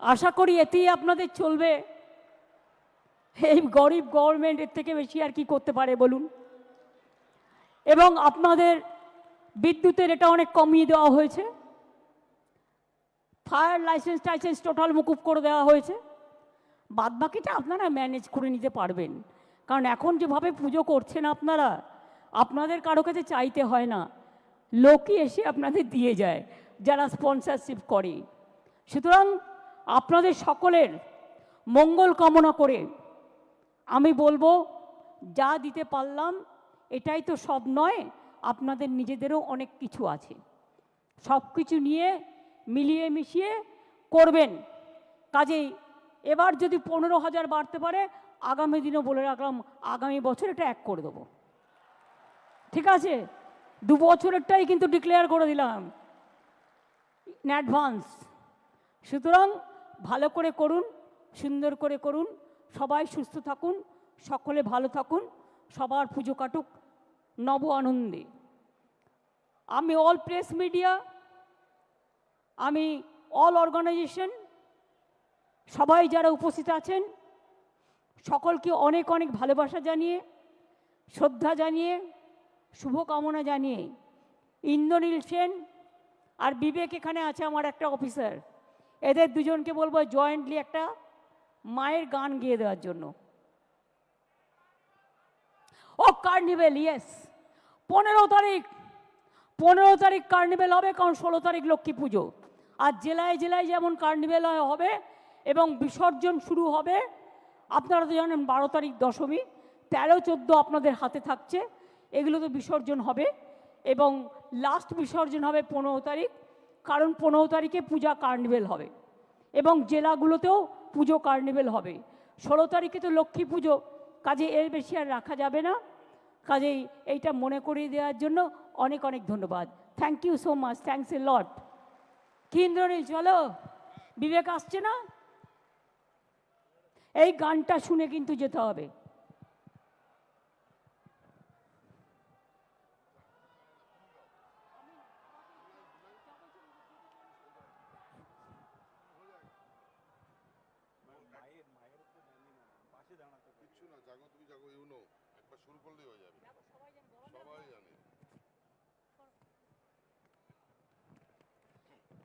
আশা করি এতেই আপনাদের চলবে। এই গরিব গভর্নমেন্ট এর থেকে বেশি আর কি করতে পারে বলুন? এবং আপনাদের বিদ্যুতের এটা অনেক কমিয়ে দেওয়া হয়েছে, ফায়ার লাইসেন্স টাইসেন্স টোটাল মুকুব করে দেওয়া হয়েছে। বাদবাকিটা আপনারা ম্যানেজ করে নিতে পারবেন, কারণ এখন যেভাবে পুজো করছেন আপনারা, আপনাদের কারো কাছে চাইতে হয় না, লোকই এসে আপনাদের দিয়ে যায় যারা স্পন্সরশিপ করে। সুতরাং আপনাদের সকলের মঙ্গল কামনা করে আমি বলবো, যা দিতে পারলাম এটাই তো সব নয়, আপনাদের নিজেদেরও অনেক কিছু আছে। সব কিছু নিয়ে মিলিয়ে মিশিয়ে করবেন। কাজেই এবার যদি 15,000 বাড়তে পারে, আগামী দিনও বলে রাখলাম, আগামী বছর এটা 1 করে দেবো, ঠিক আছে? 2 বছরেরটাই কিন্তু ডিক্লেয়ার করে দিলাম ইন অ্যাডভান্স। সুতরাং ভালো করে করুন, সুন্দর করে করুন, সবাই সুস্থ থাকুন, সকলে ভালো থাকুন, সবার পুজো কাটুক নব আনন্দে। আমি অল প্রেস মিডিয়া, আমি অল অর্গানাইজেশন, সবাই যারা উপস্থিত আছেন সকলকে অনেক অনেক ভালোবাসা জানিয়ে, শ্রদ্ধা জানিয়ে, শুভকামনা জানিয়ে, ইন্দ্রনীল সেন আর বিবেক এখানে আছে আমার একটা অফিসার, এদের দুজনকে বলবো জয়েন্টলি একটা মায়ের গান গেয়ে দেওয়ার জন্য। ও কার্নিভেল, ইয়েস, 15 তারিখ কার্নিভেল হবে, কারণ 16 তারিখ লক্ষ্মী পুজো। আর জেলায় জেলায় যেমন কার্নিভেল হবে এবং বিসর্জন শুরু হবে, আপনারা তো জানেন 12 তারিখ দশমী, 13-14 আপনাদের হাতে থাকছে, এগুলো তো বিসর্জন হবে। এবং লাস্ট বিসর্জন হবে 15 তারিখ, কারণ 15 তারিখে পূজা কার্নিভেল হবে এবং জেলাগুলোতেও পুজো কার্নিভেল হবে। 16 তারিখে তো লক্ষ্মী পুজো, কাজে এর বেশি আর রাখা যাবে না। কাজেই এইটা মনে করিয়ে দেওয়ার জন্য অনেক অনেক ধন্যবাদ। Thank you so much, thanks a lot. কি ইন্দ্রনীল, চলো, বিবেক আসছে না? এই গানটা শুনে কিন্তু যেতে হবে।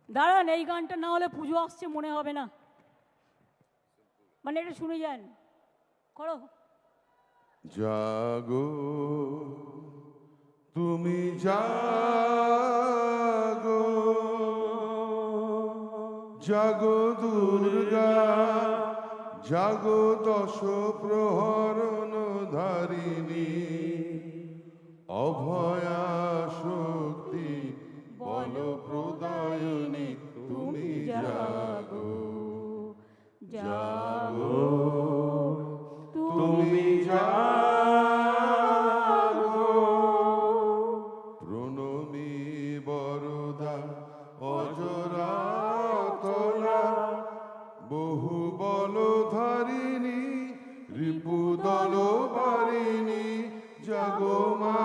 দাঁড়ান, এই গানটা না হলে পুজো আসছে মনে হবে না, মানে এটা শুনে যান, করো। জাগো তুমি জাগো, জাগো দুর্গা, জাগো 10 প্রহরণ ধারিণী, অভয়া শক্তি বল প্রদায়িনী, তুমি জাগো, জাগো। ভূদল বারিণী জাগো মা,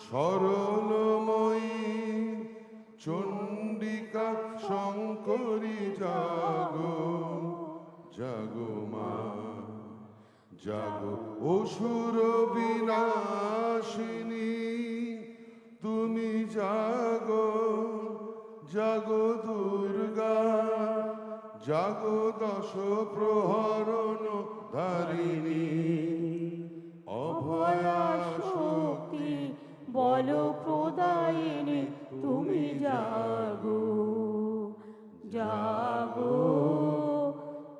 সরলময়ী চণ্ডিকা শঙ্করী জাগো, জাগো মা জাগো। অসুর বিনাশিনী তুমি জাগো, জাগো দুর্গা, জাগো দশ প্রহরণ ধারিণী, অভয়া শক্তি বল প্রদায়িনী তুমি জাগো, জাগো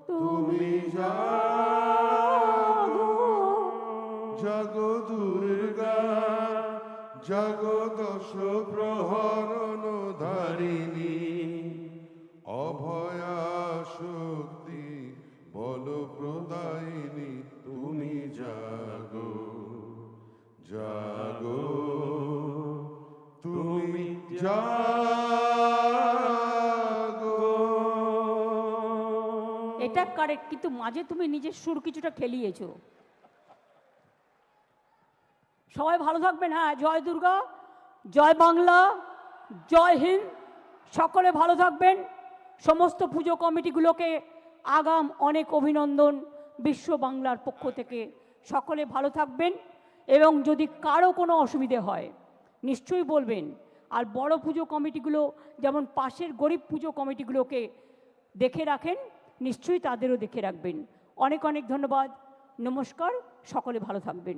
তুমি জাগো, জাগো দুর্গা, জাগো দশ প্রহরণ ধারিণী, অভয়া শক্তি বল প্রদায়িনী তুমি জাগো, জাগো তুমি জাগো। এটা কারেক্ট, কিন্তু মাঝে তুমি নিজের সুর কিছুটা খেলিয়েছো। সবাই ভালো থাকবেন। হ্যাঁ, জয় দুর্গা, জয় বাংলা, জয় হিন্দ। সকলে ভালো থাকবেন। সমস্ত পুজো কমিটিগুলোকে আগাম অনেক অভিনন্দন বিশ্ব বাংলার পক্ষ থেকে। সকলে ভালো থাকবেন এবং যদি কারো কোনো অসুবিধে হয় নিশ্চয়ই বলবেন। আর বড় পুজো কমিটিগুলো যেমন পাশের গরিব পুজো কমিটিগুলোকে দেখে রাখেন, নিশ্চয়ই তাদেরও দেখে রাখবেন। অনেক অনেক ধন্যবাদ, নমস্কার, সকলে ভালো থাকবেন।